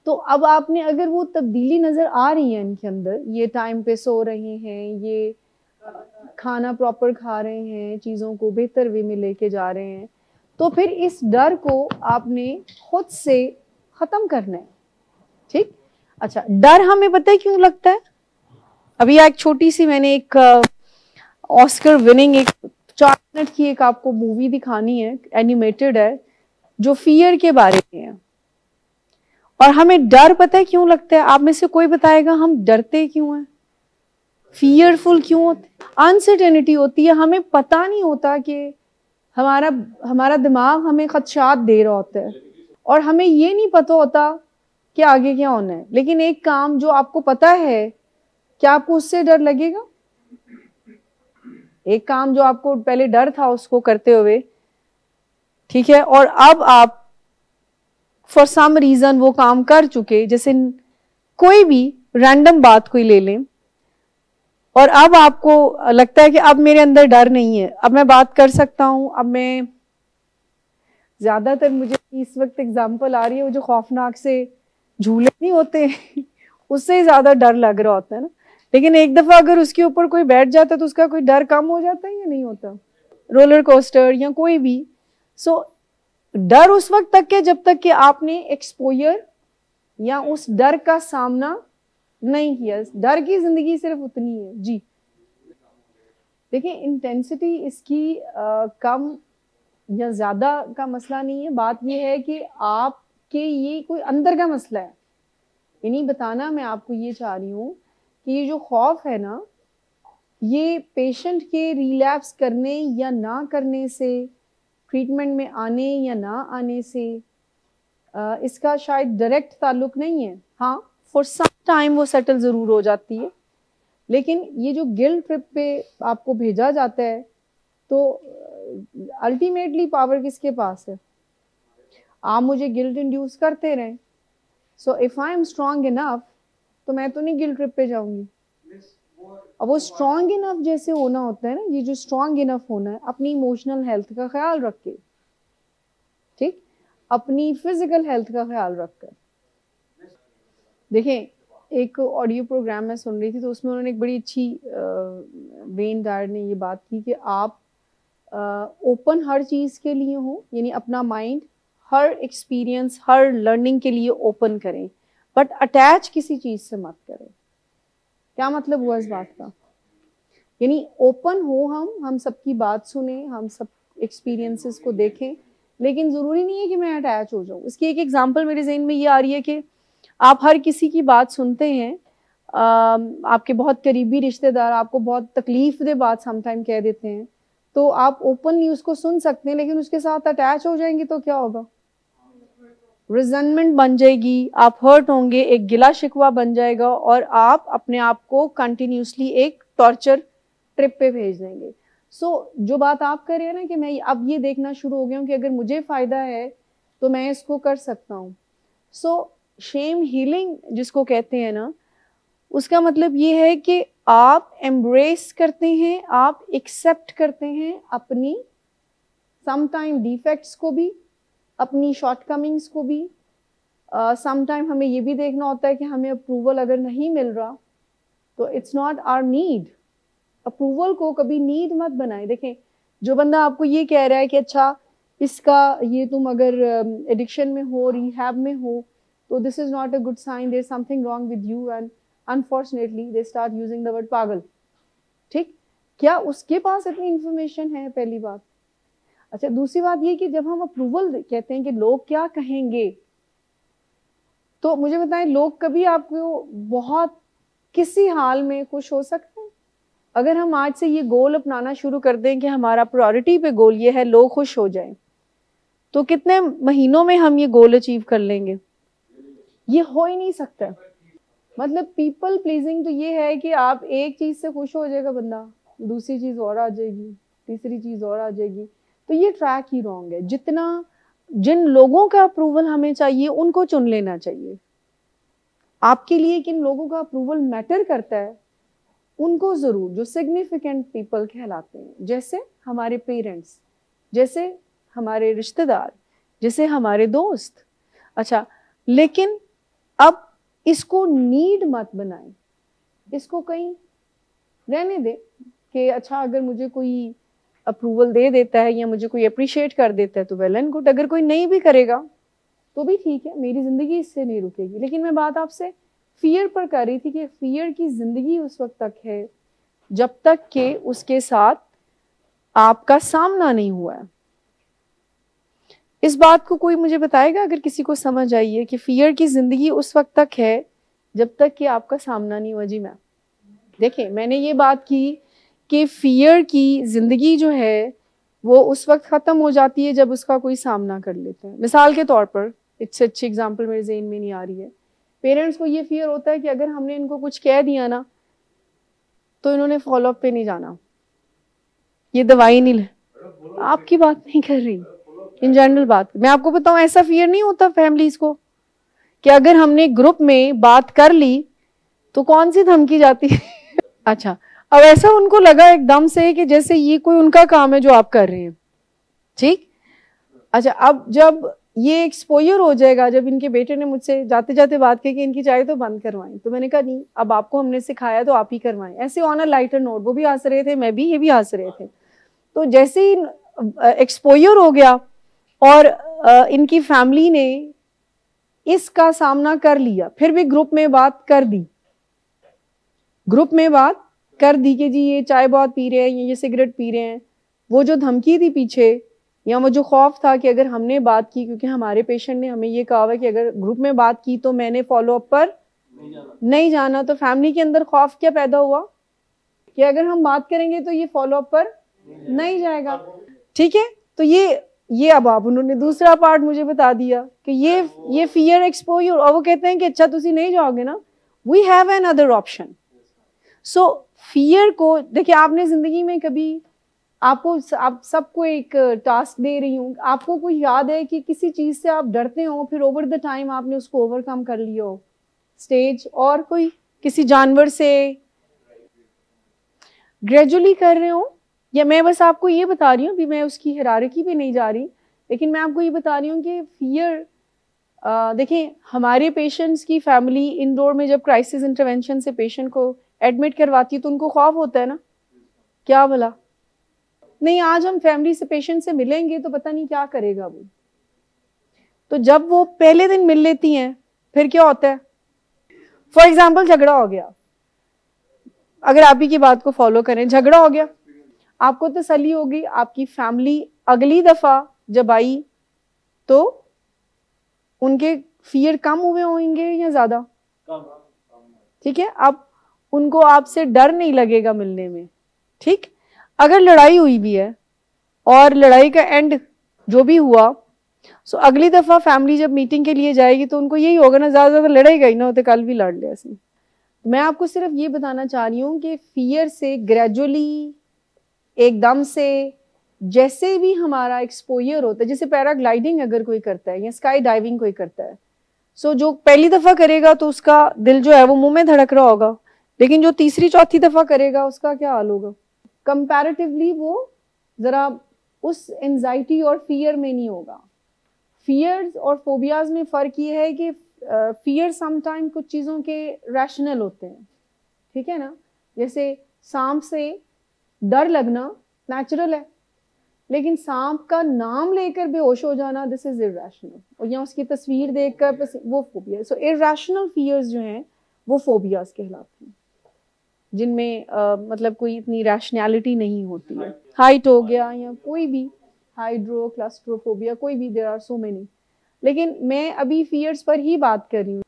तो अब आपने अगर वो तब्दीली नज़र आ रही है इनके अंदर, ये टाइम पे सो रहे हैं, ये खाना प्रॉपर खा रहे हैं, चीज़ों को बेहतर वे में लेके जा रहे हैं, तो फिर इस डर को आपने खुद से ख़त्म करना है। ठीक? अच्छा, डर हमें पता है क्यों लगता है? अभी एक छोटी सी मैंने एक ऑस्कर विनिंग एक 4 मिनट की एक आपको मूवी दिखानी है, एनिमेटेड है, जो फियर के बारे में है। और हमें डर पता है क्यों लगता है? आप में से कोई बताएगा हम डरते क्यों हैं, फियरफुल क्यों होते? अनसर्टेनिटी होती है, हमें पता नहीं होता कि हमारा दिमाग हमें खदशात दे रहा होता है और हमें ये नहीं पता होता कि आगे क्या होना है। लेकिन एक काम जो आपको पता है, क्या आपको उससे डर लगेगा? एक काम जो आपको पहले डर था उसको करते हुए, ठीक है, और अब आप फॉर सम रीजन वो काम कर चुके, जैसे कोई भी रैंडम बात कोई ले लें, और अब आपको लगता है कि अब मेरे अंदर डर नहीं है, अब मैं बात कर सकता हूं। अब मैं ज्यादातर मुझे इस वक्त एग्जांपल आ रही है वो जो खौफनाक से झूले नहीं होते उससे ज्यादा डर लग रहा होता है ना। लेकिन एक दफा अगर उसके ऊपर कोई बैठ जाता है तो उसका कोई डर कम हो जाता है या नहीं होता? रोलर कोस्टर या कोई भी। सो डर उस वक्त तक है जब तक कि आपने एक्सपोजर या उस डर का सामना नहीं किया। डर की जिंदगी सिर्फ उतनी है जी। देखिए, इंटेंसिटी इसकी कम या ज्यादा का मसला नहीं है। बात यह है कि आपके ये कोई अंदर का मसला है। ये नहीं बताना, मैं आपको ये चाह रही हूँ कि ये जो खौफ है ना, ये पेशेंट के रिलैप्स करने या ना करने से, ट्रीटमेंट में आने या ना आने से इसका शायद डायरेक्ट ताल्लुक नहीं है। हाँ, फॉर सम टाइम वो सेटल ज़रूर हो जाती है। लेकिन ये जो गिल्ट ट्रिप पे आपको भेजा जाता है, तो अल्टीमेटली पावर किसके पास है? आप मुझे गिल्ट इंड्यूस करते रहें। So if I am strong enough तो मैं तो नहीं गिल्ट ट्रिप पे जाऊंगी। अब वो स्ट्रांग इनफ जैसे होना होता है ना, ये जो स्ट्रांग इनफ होना है, अपनी इमोशनल हेल्थ का ख्याल रख के, ठीक, अपनी फिजिकल हेल्थ का ख्याल रखकर। देखें, एक ऑडियो प्रोग्राम मैं सुन रही थी तो उसमें उन्होंने एक बड़ी अच्छी वेन डायर ने ये बात की कि आप ओपन हर चीज़ के लिए हो, यानी अपना माइंड हर एक्सपीरियंस, हर लर्निंग के लिए ओपन करें, बट अटैच किसी चीज़ से मत करें। क्या मतलब हुआ इस बात का? यानी ओपन हो, हम सबकी बात सुने, हम सब एक्सपीरियंसेस को देखें, लेकिन ज़रूरी नहीं है कि मैं अटैच हो जाऊँ। इसकी एक एग्जांपल मेरे जहन में ये आ रही है कि आप हर किसी की बात सुनते हैं, आपके बहुत करीबी रिश्तेदार आपको बहुत तकलीफ दे बात समटाइम कह देते हैं, तो आप ओपनली उसको सुन सकते हैं, लेकिन उसके साथ अटैच हो जाएंगे तो क्या होगा? रिजेंटमेंट बन जाएगी, आप हर्ट होंगे, एक गिला शिकवा बन जाएगा और आप अपने आप को कंटिन्यूसली एक टॉर्चर ट्रिप पे भेज देंगे। सो जो बात आप कर रहे हैं ना कि मैं अब ये देखना शुरू हो गया हूँ कि अगर मुझे फ़ायदा है तो मैं इसको कर सकता हूँ। सो शेम हीलिंग जिसको कहते हैं ना, उसका मतलब ये है कि आप एम्ब्रेस करते हैं, आप एक्सेप्ट करते हैं अपनी समटाइम डिफेक्ट्स को भी, अपनी शॉर्टकमिंग्स को भी। समटाइम हमें ये भी देखना होता है कि हमें अप्रूवल अगर नहीं मिल रहा तो it's not our need. Approval को कभी नीड मत बनाए। देखें, जो बंदा आपको ये कह रहा है कि अच्छा इसका ये तुम अगर एडिक्शन में हो, रिहैब में हो, तो this is not a good sign, there is something wrong with you, and unfortunately they start using the word पागल। ठीक, क्या उसके पास इतनी इंफॉर्मेशन है? पहली बात। अच्छा, दूसरी बात ये कि जब हम अप्रूवल कहते हैं कि लोग क्या कहेंगे, तो मुझे बताएं, लोग कभी आपको बहुत किसी हाल में खुश हो सकते हैं? अगर हम आज से ये गोल अपनाना शुरू कर दें कि हमारा प्रायोरिटी पे गोल ये है लोग खुश हो जाएं, तो कितने महीनों में हम ये गोल अचीव कर लेंगे? ये हो ही नहीं सकता। मतलब पीपल प्लीजिंग तो ये है कि आप एक चीज से खुश हो जाएगा बंदा, दूसरी चीज और आ जाएगी, तीसरी चीज और आ जाएगी, तो ये ट्रैक ही रॉन्ग है। जिन लोगों का अप्रूवल हमें चाहिए उनको चुन लेना चाहिए। आपके लिए किन लोगों का अप्रूवल मैटर करता है उनको जरूर, जो सिग्निफिकेंट पीपल कहलाते हैं, जैसे हमारे पेरेंट्स, जैसे हमारे रिश्तेदार, जैसे हमारे दोस्त। अच्छा, लेकिन अब इसको नीड मत बनाए, इसको कहीं रहने दे कि अच्छा अगर मुझे कोई अप्रूवल दे देता है या मुझे कोई अप्रिशिएट कर देता है तो वेल एंड गुड, अगर कोई नहीं भी करेगा तो भी ठीक है, मेरी जिंदगी इससे नहीं रुकेगी। लेकिन मैं बात आपसे फियर पर कर रही थी कि फियर की जिंदगी उस वक्त तक है जब तक कि उसके साथ आपका सामना नहीं हुआ है। इस बात को कोई मुझे बताएगा अगर किसी को समझ आई है कि फियर की जिंदगी उस वक्त तक है जब तक कि आपका सामना नहीं हुआ। जी मैम, देखिए मैंने ये बात की कि फियर की जिंदगी जो है वो उस वक्त खत्म हो जाती है जब उसका कोई सामना कर लेता है। मिसाल के तौर पर, इससे अच्छी एग्जांपल मेरे ज़हन में नहीं आ रही है, पेरेंट्स को ये फियर होता है कि अगर हमने इनको कुछ कह दिया ना तो इन्होंने फॉलोअप पे नहीं जाना, ये दवाई नहीं ले। आपकी बात नहीं कर रही, इन जनरल बात मैं आपको बताऊं, ऐसा फियर नहीं होता फैमिलीज को कि अगर हमने ग्रुप में बात कर ली तो कौन सी धमकी जाती है। अच्छा, अब ऐसा उनको लगा एकदम से कि जैसे ये कोई उनका काम है जो आप कर रहे हैं, ठीक। अच्छा, अब जब ये एक्सपोजर हो जाएगा, जब इनके बेटे ने मुझसे जाते जाते बात की कि इनकी चाय तो बंद करवाएं, तो मैंने कहा नहीं, अब आपको हमने सिखाया तो आप ही करवाएं, ऐसे ऑन अ लाइटर नोट। वो भी हंस रहे थे, मैं भी, ये भी हंस रहे थे। तो जैसे ही एक्सपोजर हो गया और इनकी फैमिली ने इसका सामना कर लिया, फिर भी ग्रुप में बात कर दी, ग्रुप में बात कर दी कि जी ये चाय बहुत पी रहे हैं, ये सिगरेट पी रहे हैं। वो जो धमकी थी पीछे, या वो जो खौफ था कि अगर हमने बात की, क्योंकि हमारे पेशेंट ने हमें ये कहा हुआ कि अगर ग्रुप में बात की तो मैंने फॉलोअप पर नहीं जाना, तो फैमिली के अंदर खौफ क्या पैदा हुआ कि अगर हम बात करेंगे तो ये फॉलोअप पर नहीं जाएगा। ठीक है, तो ये अब आप उन्होंने दूसरा पार्ट मुझे बता दिया कि ये फियर एक्सपोजर, और वो कहते हैं कि अच्छा तुसी नहीं जाओगे ना, we have another option. So fear को देखिए, आपने जिंदगी में कभी, आप सबको एक टास्क दे रही हूँ, आपको कोई याद है कि किसी चीज से आप डरते हो फिर ओवर द टाइम आपने उसको ओवरकम कर लिया हो, स्टेज, और कोई किसी जानवर से ग्रेजुअली कर रहे हो, या मैं बस आपको ये बता रही हूँ, भी मैं उसकी हिरारकी पे नहीं जा रही, लेकिन मैं आपको ये बता रही हूँ कि फियर, देखिए हमारे पेशेंट्स की फैमिली इंडोर में जब क्राइसिस इंटरवेंशन से पेशेंट को एडमिट करवाती है तो उनको खौफ होता है ना, क्या भला नहीं आज हम फैमिली से, पेशेंट से मिलेंगे तो पता नहीं क्या करेगा वो। तो जब वो पहले दिन मिल लेती हैं फिर क्या होता है, फॉर एग्जाम्पल झगड़ा हो गया, अगर आप ही की बात को फॉलो करें, झगड़ा हो गया, आपको तसल्ली होगी, आपकी फैमिली अगली दफा जब आई तो उनके फियर कम हुए होंगे या ज्यादा, ठीक है। अब उनको आपसे डर नहीं लगेगा मिलने में, ठीक। अगर लड़ाई हुई भी है और लड़ाई का एंड जो भी हुआ, सो अगली दफा फैमिली जब मीटिंग के लिए जाएगी तो उनको यही होगा ना, ज्यादा लड़ेगा ही ना, होते कल भी लड़ लिया। मैं आपको सिर्फ ये बताना चाह रही हूँ कि फियर से ग्रेजुअली, एकदम से, जैसे भी हमारा एक्सपोजर होता है, जैसे पैराग्लाइडिंग अगर कोई करता है या स्काई डाइविंग कोई करता है, सो जो पहली दफा करेगा तो उसका दिल जो है वो मुंह में धड़क रहा होगा, लेकिन जो तीसरी चौथी दफा करेगा उसका क्या हाल होगा, कंपैरेटिवली वो जरा उस एंजाइटी और फियर में नहीं होगा। फियर्स और फोबियाज में फर्क ये है कि फियर समटाइम कुछ चीज़ों के रैशनल होते हैं, ठीक है ना, जैसे सांप से डर लगना नेचुरल है, लेकिन सांप का नाम लेकर बेहोश हो जाना, दिस इज इरैशनल, और या उसकी तस्वीर देखकर वो फोबिया। सो इरैशनल फियर्स जो हैं वो फोबियाज कहलाते हैं, जिनमें मतलब कोई इतनी रैशनैलिटी नहीं होती है। हाइट हो गया या कोई भी हाइड्रो क्लास्ट्रोफोबिया, कोई भी, देयर आर सो मेनी, लेकिन मैं अभी फियर्स पर ही बात कर रही हूँ।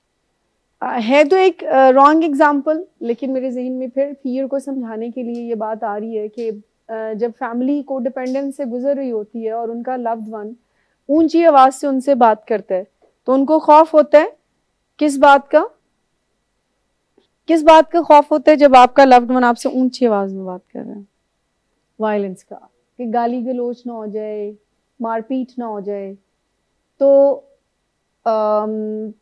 है तो एक रॉन्ग एग्जाम्पल, लेकिन मेरे जहन में फिर फियर को समझाने के लिए ये बात आ रही है कि जब फैमिली को डिपेंडेंस से गुजर रही होती है और उनका लव्ड वन ऊंची आवाज से उनसे बात करता है तो उनको खौफ होता है किस बात का, किस बात का खौफ होता है जब आपका लव्ड वन आपसे ऊंची आवाज में बात कर रहे हैं? वायलेंस का, कि गाली गलौज ना हो जाए, मारपीट ना हो जाए। तो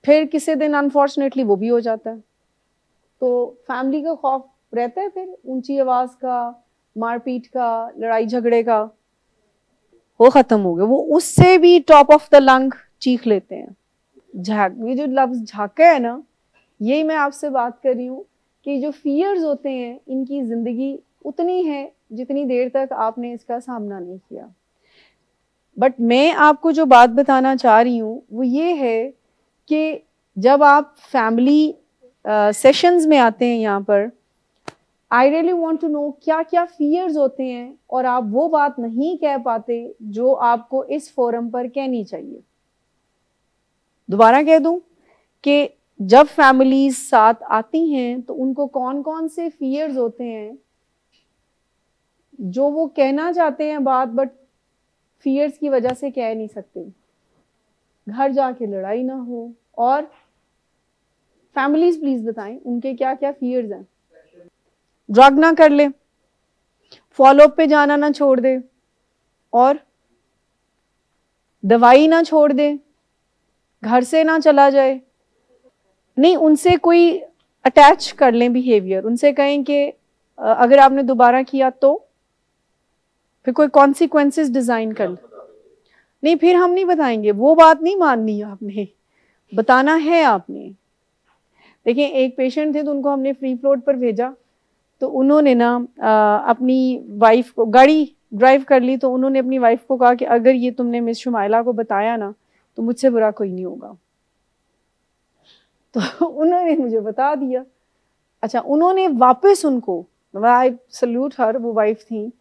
फिर किसी दिन अनफॉर्चुनेटली वो भी हो जाता है। तो फैमिली का खौफ रहता है फिर ऊंची आवाज का, मारपीट का, लड़ाई झगड़े का, वो खत्म हो गया। वो उससे भी टॉप ऑफ द लंग चीख लेते हैं। ये जो लफ्ज झाका है ना, यही मैं आपसे बात कर रही हूँ कि जो फियर्स होते हैं इनकी जिंदगी उतनी है जितनी देर तक आपने इसका सामना नहीं किया। बट मैं आपको जो बात बताना चाह रही हूँ वो ये है कि जब आप फैमिली सेशंस में आते हैं यहाँ पर, I really want to know क्या क्या फियर्स होते हैं और आप वो बात नहीं कह पाते जो आपको इस फोरम पर कहनी चाहिए। दोबारा कह दूं कि जब फैमिलीज साथ आती हैं तो उनको कौन कौन से फियर्स होते हैं जो वो कहना चाहते हैं बात, बट फियर्स की वजह से कह नहीं सकते। घर जाके लड़ाई ना हो। और फैमिलीज प्लीज बताएं उनके क्या क्या फियर्स हैं। ड्रग ना कर ले, फॉलोअप पे जाना ना छोड़ दे, और दवाई ना छोड़ दे, घर से ना चला जाए। नहीं, उनसे कोई अटैच कर लें बिहेवियर, उनसे कहें कि अगर आपने दोबारा किया तो फिर कोई कॉन्सिक्वेंसेस डिजाइन कर ले। नहीं, फिर हम नहीं बताएंगे, वो बात नहीं माननी है आपने, बताना है आपने। देखिए, एक पेशेंट थे तो उनको हमने फ्री फ्लोट पर भेजा, तो उन्होंने ना अपनी वाइफ को, गाड़ी ड्राइव कर ली, तो उन्होंने अपनी वाइफ को कहा कि अगर ये तुमने मिस शुमाइला को बताया ना तो मुझसे बुरा कोई नहीं होगा। तो उन्होंने मुझे बता दिया। अच्छा, उन्होंने वापस उनको, आई सल्यूट हर, वो वाइफ थी,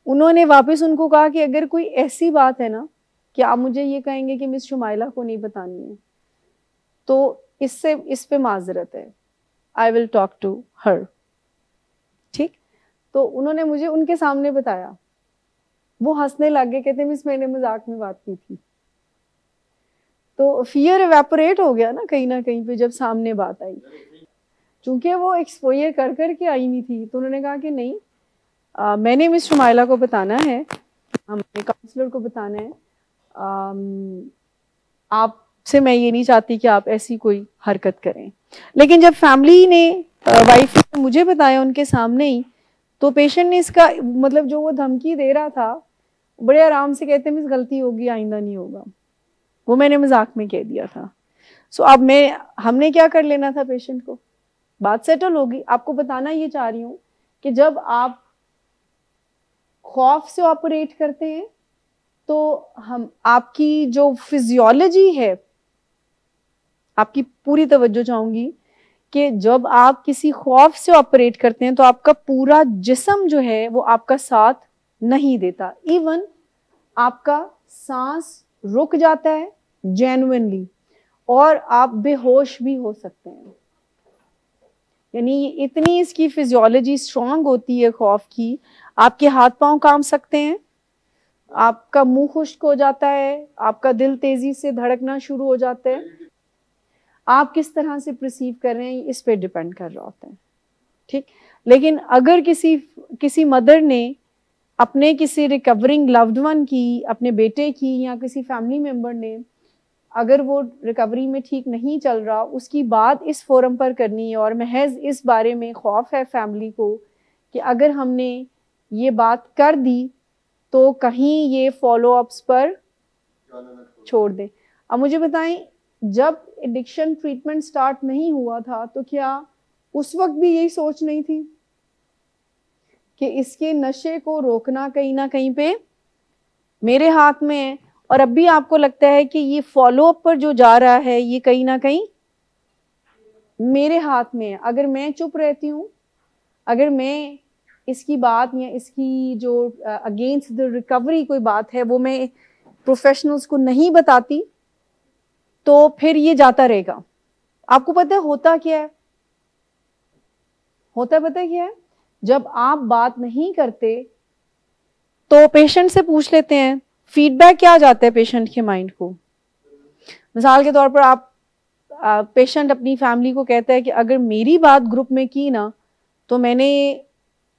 उन्होंने वापस उनको कहा कि अगर कोई ऐसी बात है ना कि आप मुझे ये कहेंगे कि मिस शुमाइला को नहीं बतानी है तो इस पे माजरत है, I will talk to her. ठीक, तो उन्होंने मुझे उनके सामने बताया। वो हंसने लग गए, कहते मिस मैंने मजाक में बात की थी। तो फियर इवेपोरेट हो गया ना कहीं पे जब सामने बात आई। चूंकि वो एक्सपोजर कर करके आई हुई थी तो उन्होंने कहा कि नहीं, मैंने मिस शुमाइला को बताना है, हमने काउंसलर को बताना है, आपसे मैं ये नहीं चाहती कि आप ऐसी कोई हरकत करें। लेकिन जब फैमिली ने, वाइफ ने मुझे बताया उनके सामने ही, तो पेशेंट ने इसका मतलब जो वो धमकी दे रहा था बड़े आराम से कहते मिस गलती होगी, आइंदा नहीं होगा, वो मैंने मजाक में कह दिया था। सो अब हमने क्या कर लेना था, पेशेंट को बात सेटल होगी। आपको बताना ये चाह रही हूँ कि जब आप खौफ से ऑपरेट करते हैं तो हम, आपकी जो फिजियोलॉजी है, आपकी पूरी तवज्जो चाहूंगी कि जब आप किसी खौफ से ऑपरेट करते हैं तो आपका पूरा जिस्म जो है वो आपका साथ नहीं देता। इवन आपका सांस रुक जाता है जेन्युइनली, और आप बेहोश भी हो सकते हैं। यानी इतनी इसकी फिजियोलॉजी स्ट्रांग होती है खौफ की। आपके हाथ पांव कांप सकते हैं, आपका मुंह खुश्क हो जाता है, आपका दिल तेजी से धड़कना शुरू हो जाता है। आप किस तरह से परसीव कर रहे हैं इस पे डिपेंड कर रहा होता है। ठीक, लेकिन अगर किसी मदर ने अपने किसी रिकवरिंग लव्ड वन की, अपने बेटे की या किसी फैमिली मेंबर ने, अगर वो रिकवरी में ठीक नहीं चल रहा, उसकी बात इस फोरम पर करनी है, और महज इस बारे में खौफ है फैमिली को कि अगर हमने ये बात कर दी तो कहीं ये फॉलो अप्स पर छोड़ दें। अब मुझे बताएं, जब एडिक्शन ट्रीटमेंट स्टार्ट नहीं हुआ था तो क्या उस वक्त भी यही सोच नहीं थी कि इसके नशे को रोकना कहीं ना कहीं पे मेरे हाथ में है? और अब भी आपको लगता है कि ये फॉलोअप पर जो जा रहा है ये कहीं ना कहीं मेरे हाथ में है। अगर मैं चुप रहती हूँ, अगर मैं इसकी बात या इसकी जो अगेंस्ट द रिकवरी कोई बात है वो मैं प्रोफेशनल्स को नहीं बताती, तो फिर ये जाता रहेगा। आपको पता है होता क्या है? होता पता है क्या है? जब आप बात नहीं करते तो पेशेंट से पूछ लेते हैं, फीडबैक क्या जाता है पेशेंट के माइंड को। मिसाल के तौर पर पेशेंट अपनी फैमिली को कहता है कि अगर मेरी बात ग्रुप में की ना तो मैंने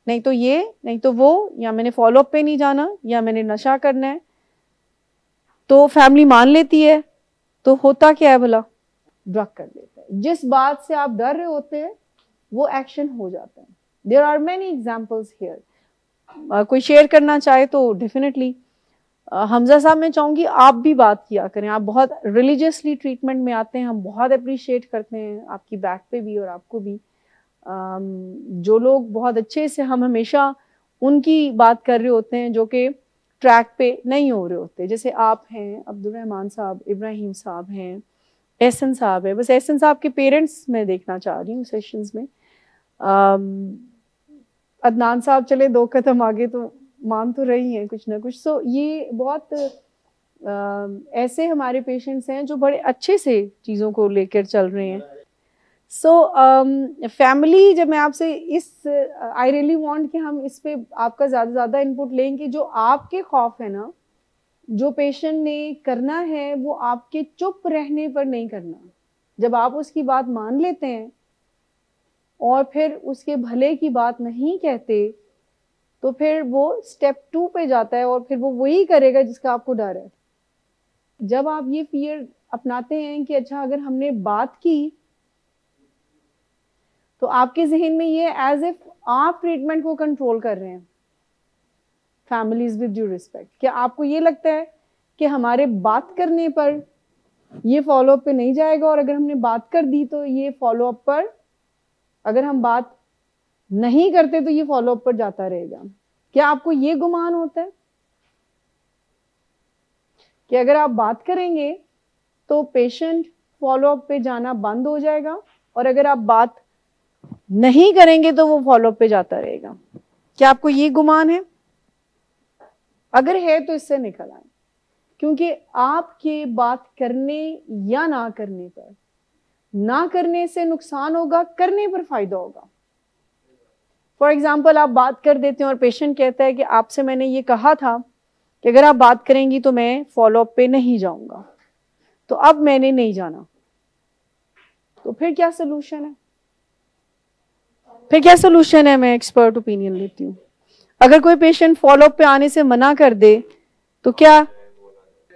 नहीं तो ये नहीं तो वो, या मैंने फॉलोअप पे नहीं जाना, या मैंने नशा करना है, तो फैमिली मान लेती है, तो होता क्या है भला, ड्रग कर देता है। जिस बात से आप डर रहे होते हैं वो एक्शन हो जाता है। There are many examples here. कोई शेयर करना चाहे तो डेफिनेटली। हमजा साहब, मैं चाहूँगी आप भी बात किया करें। आप बहुत रिलीजियसली ट्रीटमेंट में आते हैं, हम बहुत अप्रिशिएट करते हैं आपकी बैक पे भी और आपको भी। जो लोग बहुत अच्छे से, हम हमेशा उनकी बात कर रहे होते हैं जो कि ट्रैक पे नहीं हो रहे होते, जैसे आप हैं, अब्दुल रहमान साहब, इब्राहिम साहब हैं, एहसन साहब है। बस एहसन साहब के पेरेंट्स मैं देखना चाह रही हूँ सेशंस में। अदनान साहब चले 2 कदम आगे तो मान तो रही हैं कुछ ना कुछ। सो ये बहुत ऐसे हमारे पेशेंट्स हैं जो बड़े अच्छे से चीज़ों को लेकर चल रहे हैं। सो फैमिली, जब मैं आपसे इस आई रियली वांट कि हम इस पे आपका ज़्यादा इनपुट लें कि जो आपके खौफ है ना, जो पेशेंट ने करना है वो आपके चुप रहने पर नहीं करना। जब आप उसकी बात मान लेते हैं और फिर उसके भले की बात नहीं कहते, तो फिर वो स्टेप 2 पे जाता है और फिर वो वही करेगा जिसका आपको डर है। जब आप ये फियर अपनाते हैं कि अच्छा अगर हमने बात की, तो आपके जहन में ये एज इफ आप ट्रीटमेंट को कंट्रोल कर रहे हैं। फैमिलीज विद ड्यू रिस्पेक्ट, क्या आपको ये लगता है कि हमारे बात करने पर ये फॉलोअप पे नहीं जाएगा, और अगर हमने बात कर दी तो ये फॉलोअप पर, अगर हम बात नहीं करते तो ये फॉलोअप पर जाता रहेगा? क्या आपको ये गुमान होता है कि अगर आप बात करेंगे तो पेशेंट फॉलोअप पे जाना बंद हो जाएगा, और अगर आप बात नहीं करेंगे तो वो फॉलोअप पे जाता रहेगा? क्या आपको ये गुमान है? अगर है तो इससे निकल आए, क्योंकि आपके बात करने या ना करने पर, ना करने से नुकसान होगा, करने पर फायदा होगा। फॉर एग्जाम्पल, आप बात कर देते हैं और पेशेंट कहता है कि आपसे मैंने ये कहा था कि अगर आप बात करेंगी तो मैं फॉलोअप पे नहीं जाऊंगा, तो अब मैंने नहीं जाना, तो फिर क्या सोल्यूशन है? मैं एक्सपर्ट ओपिनियन लेती हूँ। अगर कोई पेशेंट फॉलोअप पे आने से मना कर दे तो क्या?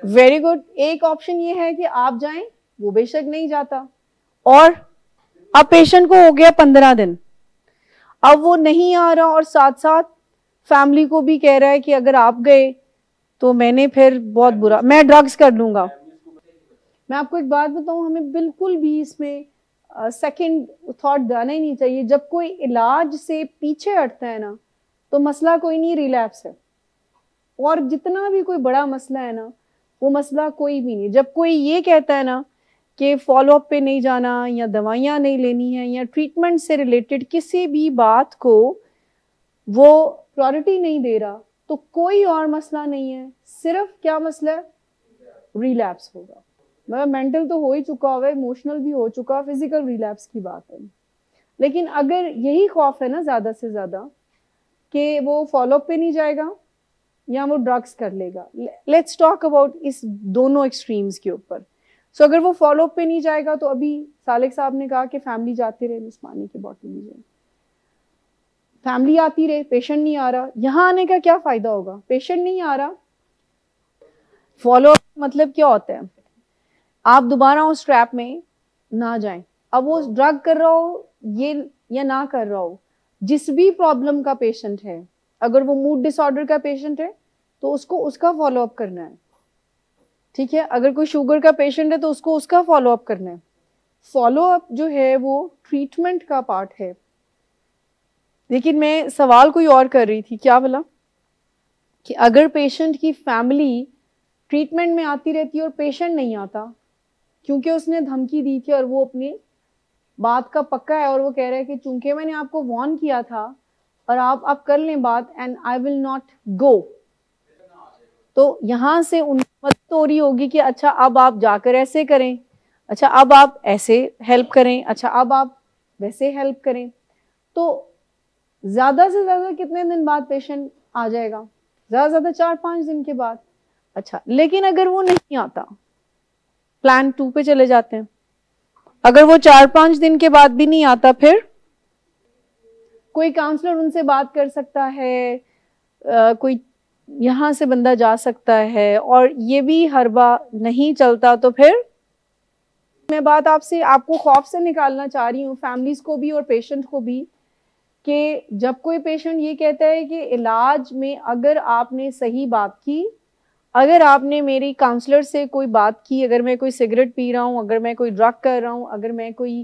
Very good. एक ऑप्शन ये है कि आप जाएं, वो बेशक नहीं जाता, और अब पेशेंट को हो गया 15 दिन, अब वो नहीं आ रहा, और साथ साथ फैमिली को भी कह रहा है कि अगर आप गए तो मैंने फिर बहुत बुरा, मैं ड्रग्स कर लूंगा। मैं आपको एक बात बताऊं, हमें बिल्कुल भी इसमें सेकंड थॉट जाना ही नहीं चाहिए। जब कोई इलाज से पीछे हटता है ना, तो मसला कोई नहीं, रिलैप्स है। और जितना भी कोई बड़ा मसला है ना, वो मसला कोई भी नहीं। जब कोई ये कहता है ना कि फॉलोअप पे नहीं जाना, या दवाइयाँ नहीं लेनी है, या ट्रीटमेंट से रिलेटेड किसी भी बात को वो प्रायोरिटी नहीं दे रहा, तो कोई और मसला नहीं है, सिर्फ क्या मसला है? रिलैप्स होगा। मतलब मेंटल तो हो ही चुका होगा, इमोशनल भी हो चुका, फिजिकल रिलैप्स की बात है। लेकिन अगर यही खौफ है ना ज़्यादा से ज़्यादा कि वो फॉलोअप पे नहीं जाएगा या वो ड्रग्स कर लेगा, लेट्स टॉक अबाउट इस दोनों एक्सट्रीम्स के ऊपर। सो अगर वो फॉलोअप पे नहीं जाएगा, तो अभी सालिक साहब ने कहा कि फैमिली जाती रहे, मिस पानी की बॉटल लीजिए, फैमिली आती रहे, पेशेंट नहीं आ रहा, यहाँ आने का क्या फायदा होगा? पेशेंट नहीं आ रहा, फॉलोअप मतलब क्या होता है? आप दोबारा उस ट्रैप में ना जाएं। अब वो ड्रग कर रहा हो ये या ना कर रहा हो, जिस भी प्रॉब्लम का पेशेंट है, अगर वो मूड डिसऑर्डर का पेशेंट है तो उसको उसका फॉलोअप करना है, ठीक है? अगर कोई शुगर का पेशेंट है तो उसको उसका फॉलोअप करना है। फॉलोअप जो है वो ट्रीटमेंट का पार्ट है। लेकिन मैं सवाल कोई और कर रही थी, क्या बोला कि अगर पेशेंट की फैमिली ट्रीटमेंट में आती रहती है और पेशेंट नहीं आता, क्योंकि उसने धमकी दी थी और वो अपनी बात का पक्का है, और वो कह रहा है कि चूंकि मैंने आपको वार्न किया था और आप कर लें बात, and I will not go, तो यहां से उनकी मदद हो रही होगी कि अच्छा अब आप जाकर ऐसे करें, अच्छा अब आप ऐसे हेल्प करें, अच्छा अब आप वैसे हेल्प करें। तो ज्यादा से ज्यादा कितने दिन बाद पेशेंट आ जाएगा? ज्यादा से ज्यादा 4-5 दिन के बाद। अच्छा, लेकिन अगर वो नहीं आता, प्लान 2 पे चले जाते हैं, अगर वो 4-5 दिन के बाद भी नहीं आता, फिर कोई काउंसलर उनसे बात कर सकता है, कोई यहाँ से बंदा जा सकता है, और ये भी हर बार नहीं चलता तो फिर मैं बात आपको खौफ से निकालना चाह रही हूँ, फैमिलीज को भी और पेशेंट को भी, कि जब कोई पेशेंट ये कहता है कि इलाज में अगर आपने सही बात की, अगर आपने मेरी काउंसलर से कोई बात की, अगर मैं कोई सिगरेट पी रहा हूँ, अगर मैं कोई ड्रग कर रहा हूँ, अगर मैं कोई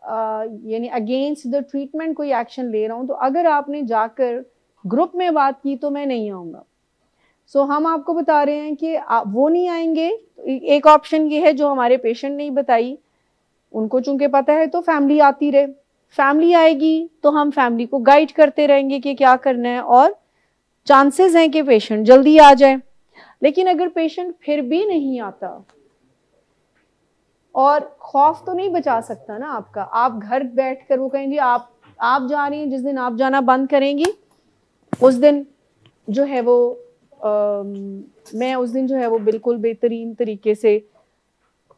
यानी अगेंस्ट द ट्रीटमेंट कोई एक्शन ले रहा हूँ, तो अगर आपने जाकर ग्रुप में बात की तो मैं नहीं आऊँगा। सो हम आपको बता रहे हैं कि वो नहीं आएंगे। एक ऑप्शन ये है जो हमारे पेशेंट नहीं बताई, उनको चूंकि पता है तो फैमिली आती रहे, फैमिली आएगी तो हम फैमिली को गाइड करते रहेंगे कि क्या करना है, और चांसेस हैं कि पेशेंट जल्दी आ जाए। लेकिन अगर पेशेंट फिर भी नहीं आता, और खौफ तो नहीं बचा सकता ना आपका, आप घर बैठकर वो कहेंगे आप जा रही हैं, जिस दिन आप जाना बंद करेंगी उस दिन जो है वो मैं उस दिन जो है वो बिल्कुल बेहतरीन तरीके से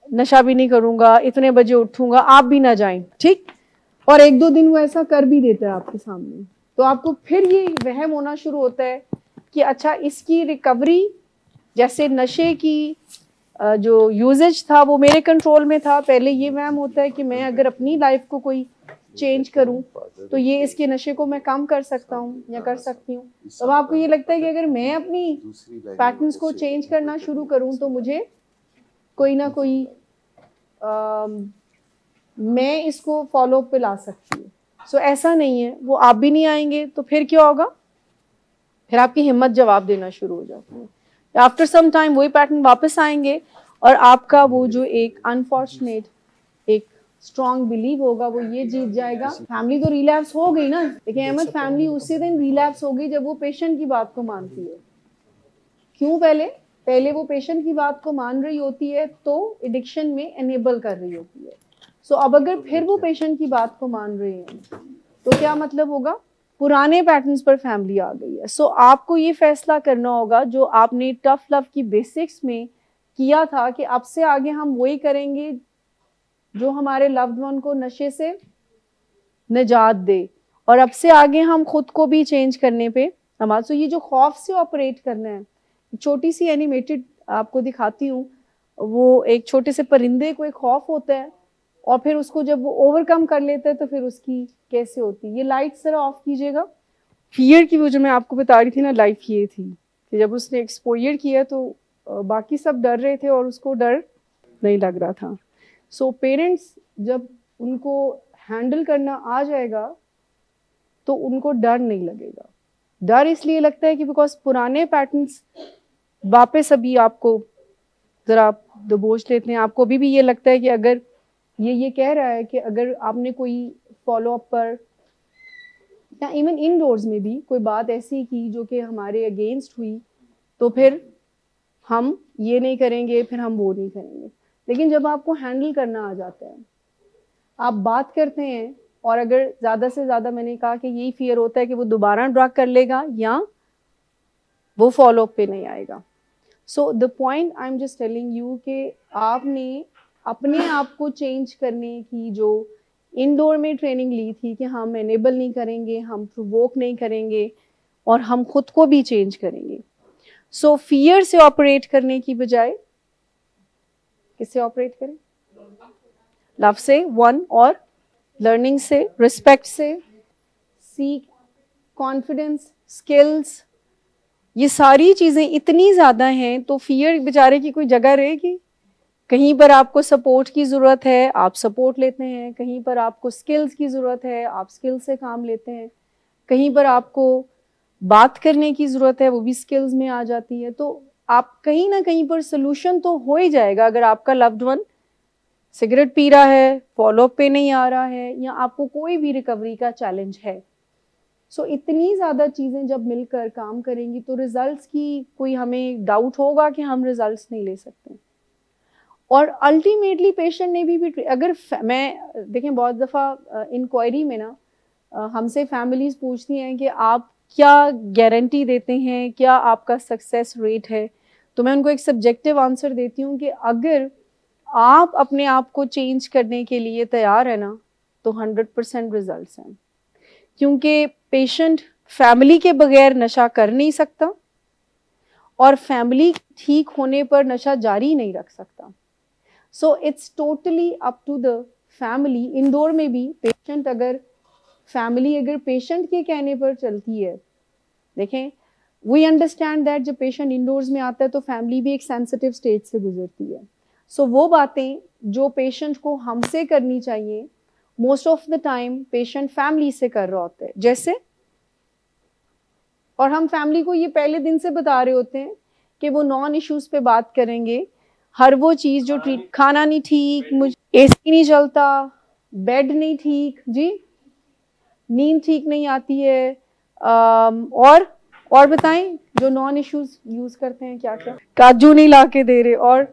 नशा भी नहीं करूंगा, इतने बजे उठूंगा, आप भी ना जाएं, ठीक। और 1-2 दिन वो ऐसा कर भी देता है आपके सामने, तो आपको फिर ये वहम होना शुरू होता है कि अच्छा इसकी रिकवरी, जैसे नशे की जो यूजेज था वो मेरे कंट्रोल में था, पहले ये वहम होता है कि मैं अगर अपनी लाइफ को कोई चेंज करूं तो ये इसके नशे को मैं कम कर सकता हूं या कर सकती हूं। तो आपको ये लगता है कि अगर मैं अपनी पैटर्न्स को चेंज करना शुरू करूं तो मुझे कोई ना कोई मैं इसको फॉलो पे ला सकती हूँ। सो ऐसा नहीं है, वो आप भी नहीं आएंगे तो फिर क्या होगा, फिर आपकी हिम्मत जवाब देना शुरू हो जाती है। आफ्टर सम टाइम वही पैटर्न वापस आएंगे, और आपका वो जो एक अनफॉर्चुनेट एक स्ट्रॉन्ग बिलीव होगा वो ये जीत जाएगा। फैमिली तो रिलैप्स हो गई ना, लेकिन अहमद फैमिली उसी दिन रिलैप्स हो गई जब वो पेशेंट की बात को मानती है। क्यों? पहले वो पेशेंट की बात को मान रही होती है तो एडिक्शन में एनेबल कर रही होती है। सो अब अगर फिर वो पेशेंट की बात को मान रहे हैं तो क्या मतलब होगा, पुराने पैटर्न्स पर फैमिली आ गई है। सो आपको ये फैसला करना होगा जो आपने टफ लव की बेसिक्स में किया था कि अब से आगे हम वही करेंगे जो हमारे लव्ड वन को नशे से निजात दे, और अब से आगे हम खुद को भी चेंज करने पे हमारा। सो ये जो खौफ से ऑपरेट करना है, छोटी सी एनिमेटेड आपको दिखाती हूँ, वो एक छोटे से परिंदे को एक खौफ होता है, और फिर उसको जब वो ओवरकम कर लेता है तो फिर उसकी कैसे होती है। ये लाइट जरा ऑफ कीजिएगा। फियर की वो जो मैं आपको बता रही थी ना, लाइफ ये थी कि जब उसने एक्सपोजर किया तो बाकी सब डर रहे थे और उसको डर नहीं लग रहा था। सो पेरेंट्स जब उनको हैंडल करना आ जाएगा तो उनको डर नहीं लगेगा। डर इसलिए लगता है कि बिकॉज पुराने पैटर्न्स वापस अभी आपको ज़रा दबोच लेते हैं। आपको अभी भी ये लगता है कि अगर ये कह रहा है कि अगर आपने कोई फॉलोअप पर या इवन इनडोर्स में भी कोई बात ऐसी की जो कि हमारे अगेंस्ट हुई तो फिर हम ये नहीं करेंगे, फिर हम वो नहीं करेंगे। लेकिन जब आपको हैंडल करना आ जाता है, आप बात करते हैं, और अगर ज़्यादा से ज़्यादा मैंने कहा कि यही फियर होता है कि वो दोबारा ड्रग कर लेगा या वो फॉलोअप पे नहीं आएगा। So the point I am just telling you कि आपने अपने आप को चेंज करने की जो इंडोर में ट्रेनिंग ली थी कि हम एनेबल नहीं करेंगे, हम प्रोवोक नहीं करेंगे, और हम खुद को भी चेंज करेंगे। सो फियर से ऑपरेट करने की बजाय किससे ऑपरेट करें? लव से, वन, और लर्निंग से, रिस्पेक्ट से, सीख, कॉन्फिडेंस, स्किल्स, ये सारी चीज़ें इतनी ज़्यादा हैं तो फियर बेचारे की कोई जगह रहेगी? कहीं पर आपको सपोर्ट की ज़रूरत है, आप सपोर्ट लेते हैं। कहीं पर आपको स्किल्स की ज़रूरत है, आप स्किल्स से काम लेते हैं। कहीं पर आपको बात करने की ज़रूरत है, वो भी स्किल्स में आ जाती है। तो आप कहीं ना कहीं पर सोल्यूशन तो हो ही जाएगा। अगर आपका लव्ड वन सिगरेट पी रहा है, फॉलोअप पे नहीं आ रहा है, या आपको कोई भी रिकवरी का चैलेंज है, सो इतनी ज़्यादा चीज़ें जब मिलकर काम करेंगी तो रिजल्ट्स की कोई हमें डाउट होगा कि हम रिजल्ट्स नहीं ले सकते। और अल्टीमेटली पेशेंट ने भी अगर मैं देखें बहुत दफ़ा इंक्वायरी में ना हमसे फैमिलीज पूछती हैं कि आप क्या गारंटी देते हैं, क्या आपका सक्सेस रेट है। तो मैं उनको एक सब्जेक्टिव आंसर देती हूँ कि अगर आप अपने आप को चेंज करने के लिए तैयार है ना, तो 100% रिजल्ट्स हैं। क्योंकि पेशेंट फैमिली के बगैर नशा कर नहीं सकता और फैमिली ठीक होने पर नशा जारी नहीं रख सकता। So it's totally up to the family. Indore में भी पेशेंट अगर पेशेंट के कहने पर चलती है, देखें वी अंडरस्टैंड दैट जब पेशेंट इंडोर्स में आता है तो फैमिली भी एक सेंसिटिव स्टेज से गुजरती है। सो वो बातें जो पेशेंट को हमसे करनी चाहिए, most of the time patient family से कर रहा होता है। जैसे, और हम फैमिली को ये पहले दिन से बता रहे होते हैं कि वो नॉन इश्यूज पे बात करेंगे। हर वो चीज़ जो खाना नहीं ठीक, मुझे एसी नहीं चलता, बेड नहीं ठीक जी, नींद ठीक नहीं आती है, और बताएं जो नॉन इश्यूज यूज करते हैं क्या क्या, काजू नहीं ला के दे रहे, और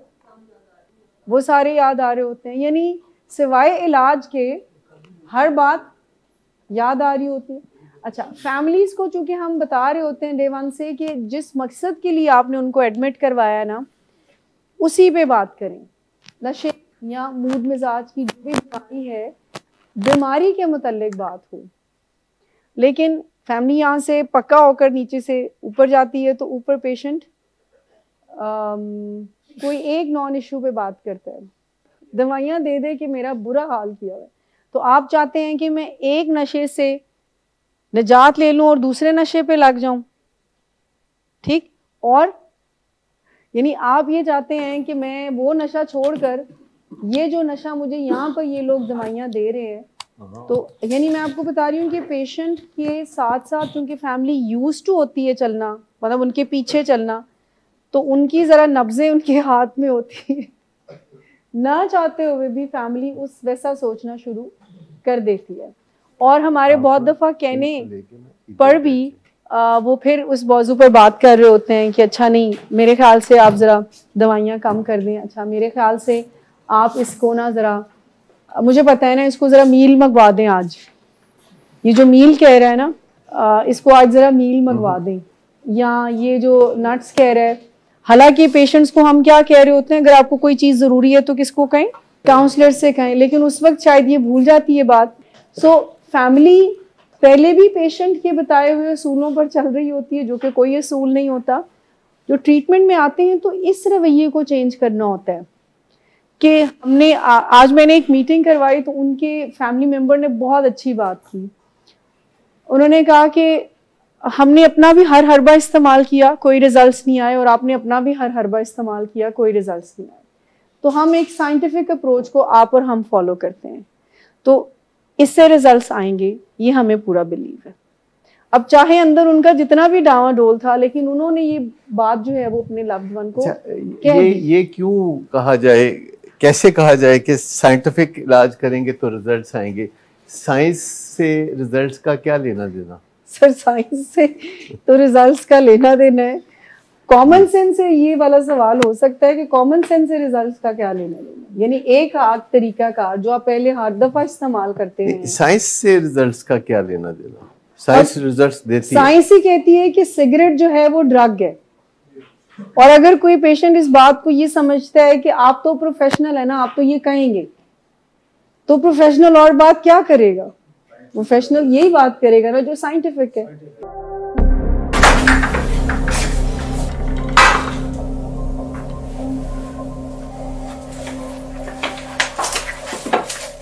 वो सारे याद आ रहे होते हैं। यानी सिवाय इलाज के हर बात याद आ रही होती है। अच्छा, फैमिलीज को चूंकि हम बता रहे होते हैं डे वन से कि जिस मकसद के लिए आपने उनको एडमिट करवाया ना, उसी पे बात करें। नशे या मूड मिजाज की जो भी बीमारी है, बीमारी के मुतल्लिक बात हो। लेकिन फैमिली यहाँ से पक्का होकर नीचे से ऊपर जाती है, तो ऊपर पेशेंट कोई एक नॉन इश्यू पे बात करता है, दवाइयाँ दे दे कि मेरा बुरा हाल किया है। तो आप चाहते हैं कि मैं एक नशे से निजात ले लूं और दूसरे नशे पे लग जाऊं, ठीक? और यानी आप ये चाहते हैं कि मैं वो नशा छोड़कर ये जो नशा मुझे यहाँ पर ये लोग दवाइयाँ दे रहे हैं, तो यानी मैं आपको बता रही हूँ कि पेशेंट के साथ साथ क्योंकि फैमिली यूज्ड टू होती है चलना, मतलब उनके पीछे चलना, तो उनकी ज़रा नब्ज़ें उनके हाथ में होती है। ना चाहते हुए भी फैमिली उस वैसा सोचना शुरू कर देती है। और हमारे बहुत दफ़ा कहने पर भी वो फिर उस मौजू पर बात कर रहे होते हैं कि अच्छा नहीं, मेरे ख्याल से आप ज़रा दवाइयाँ कम कर दें, अच्छा मेरे ख्याल से आप इसको ना ज़रा, मुझे पता है ना, इसको ज़रा मील मंगवा दें आज, ये जो मील कह रहा है ना, इसको आज ज़रा मील मंगवा दें, या ये जो नट्स कह रहा है। हालांकि पेशेंट्स को हम क्या कह रहे होते हैं, अगर आपको कोई चीज़ ज़रूरी है तो किसको कहें, काउंसलर से कहें, लेकिन उस वक्त शायद ये भूल जाती है बात। सो फैमिली पहले भी पेशेंट के बताए हुए असूलों पर चल रही होती है, जो कि कोई असूल नहीं होता। जो ट्रीटमेंट में आते हैं तो इस रवैये को चेंज करना होता है कि हमने आज मैंने एक मीटिंग करवाई तो उनके फैमिली मेम्बर ने बहुत अच्छी बात की। उन्होंने कहा कि हमने अपना भी हर हर्बा इस्तेमाल किया, कोई रिजल्ट्स नहीं आए, और आपने अपना भी हर हर्बा इस्तेमाल किया, कोई रिजल्ट्स नहीं आए। तो हम एक साइंटिफिक अप्रोच को आप और हम फॉलो करते हैं, तो इससे रिजल्ट्स आएंगे, ये हमें पूरा बिलीव है। अब चाहे अंदर उनका जितना भी डावाडोल था, लेकिन उन्होंने ये बात जो है वो अपने लव्ड वन को ये क्यों कहा जाए, कैसे कहा जाए कि साइंटिफिक इलाज करेंगे तो रिजल्ट्स आएंगे? साइंस से रिजल्ट्स का क्या लेना देना? सर साइंस से तो रिजल्ट्स का लेना देना है, कॉमन सेंस से ये वाला सवाल हो सकता है कि कॉमन सेंस से रिजल्ट्स का क्या लेना देना। यानी एक तरीका कार जो आप पहले हर दफा इस्तेमाल करते हैं, साइंस से रिजल्ट्स का क्या लेना देना? साइंस रिजल्ट्स देती है, साइंस ही कहती है कि सिगरेट जो है वो ड्रग है। और अगर कोई पेशेंट इस बात को ये समझता है कि आप तो प्रोफेशनल है ना, आप तो ये कहेंगे, तो प्रोफेशनल और बात क्या करेगा? प्रोफेशनल यही बात करेगा ना जो साइंटिफिक है।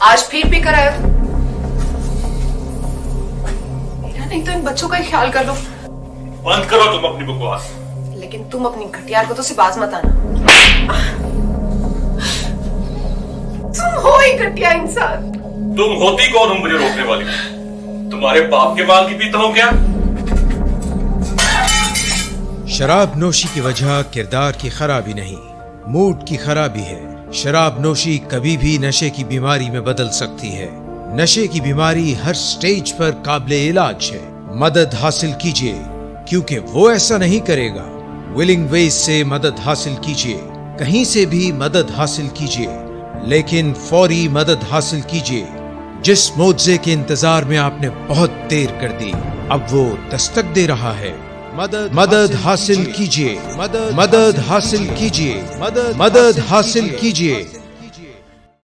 आज फिर पी कर आया? मेरा नहीं तो इन बच्चों का ही ख्याल कर लो। बंद करो तुम अपनी बकवास। लेकिन तुम अपनी घटिया हरकतों से बाज मत आना। तुम हो ही घटिया इंसान। तुम होती कौन हो मुझे रोकने वाली? तुम्हारे बाप के माल की पीता हूं क्या? शराब नोशी की वजह किरदार की खराबी नहीं, मूड की खराबी है। शराब नोशी कभी भी नशे की बीमारी में बदल सकती है। नशे की बीमारी हर स्टेज पर काबिले इलाज है। मदद हासिल कीजिए, क्योंकि वो ऐसा नहीं करेगा। विलिंग वेज से मदद हासिल कीजिए, कहीं से भी मदद हासिल कीजिए, लेकिन फौरी मदद हासिल कीजिए। जिस मुआवजे के इंतजार में आपने बहुत देर कर दी, अब वो दस्तक दे रहा है। मदद हासिल कीजिए, मदद हासिल कीजिए, मदद हासिल कीजिए।